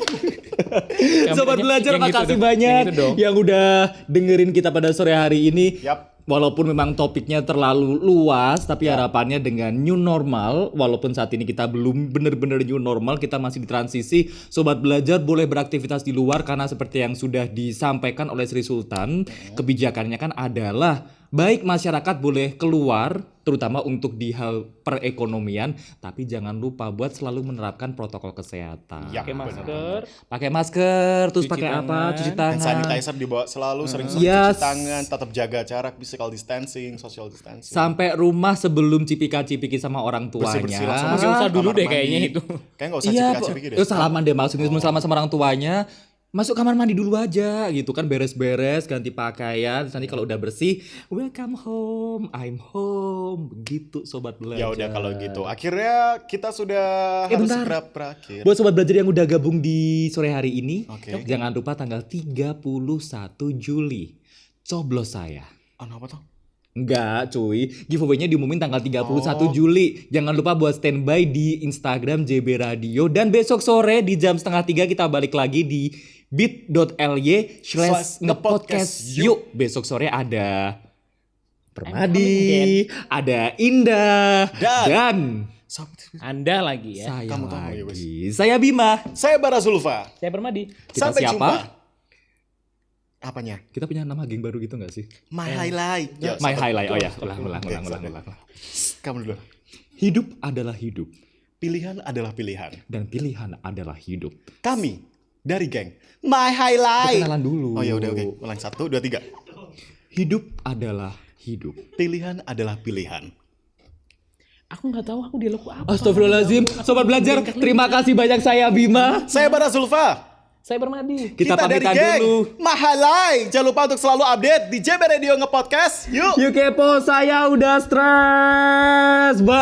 Sobat Yang- belajar yang gitu makasih dong, banyak yang itu dong. yang udah dengerin kita pada sore hari ini. Yap. Walaupun memang topiknya terlalu luas, tapi harapannya dengan new normal, walaupun saat ini kita belum benar-benar new normal, kita masih di transisi. Sobat belajar boleh beraktivitas di luar karena seperti yang sudah disampaikan oleh Sri Sultan, kebijakannya kan adalah baik masyarakat boleh keluar, terutama untuk di hal perekonomian, tapi jangan lupa buat selalu menerapkan protokol kesehatan. Ya, Pakai masker. Pakai masker, terus Cuci pakai apa? tangan. Cuci Hand tangan. sanitizer dibawa selalu, sering-sering Yes. cuci tangan, tetap jaga jarak, physical distancing, social distancing. Sampai rumah sebelum cipika-cipiki sama orang tuanya. Bersih-bersih langsung Masih usah dulu kamar deh mandi. kayaknya itu. Kayak nggak usah Iya, cipika-cipiki deh. salaman deh maksudnya salaman sama orang tuanya. masuk kamar mandi dulu aja gitu kan, beres-beres, ganti pakaian, terus nanti kalau udah bersih, welcome home, I'm home, begitu sobat belajar. Ya udah kalau gitu. Akhirnya kita sudah harus bentar. segera berakhir. Buat sobat belajar yang udah gabung di sore hari ini, Oke. jangan lupa tanggal 31 Juli, coblos saya. Apa tuh? Enggak cuy, giveaway-nya diumumin tanggal 31 Juli. Jangan lupa buat standby di Instagram JB Radio. Dan besok sore di jam 2:30 kita balik lagi di bit.ly/ngepodcast yuk. Besok sore ada Permadi, ada Indah, dan Anda lagi ya. saya Kamu tahu ya, lagi. Saya Bima. Saya Bara Zulfa. Saya Permadi. Kita Sampai siapa? jumpa. Apanya? Kita punya nama geng baru gitu gak sih? My highlight. Ya, My sobat. highlight. Oh ya, ulang. Kamu dulu. Hidup adalah hidup. Pilihan adalah pilihan. Dan pilihan adalah hidup. Kami dari geng My Highlight. Kenalan dulu. Oh ya udah oke. Ulang 1 2 3. Hidup adalah hidup. Pilihan adalah pilihan. Aku nggak tahu aku dialogku apa. Astagfirullahaladzim. Sobat belajar, terima kasih banyak saya Bima. Saya Bara Zulfa. Saya Permadi. Kita dari pamitan geng dulu. My Highlight. Jangan lupa untuk selalu update di JB Radio Ngepodcast. Yuk. Yuk kepo, saya udah stres. Bye.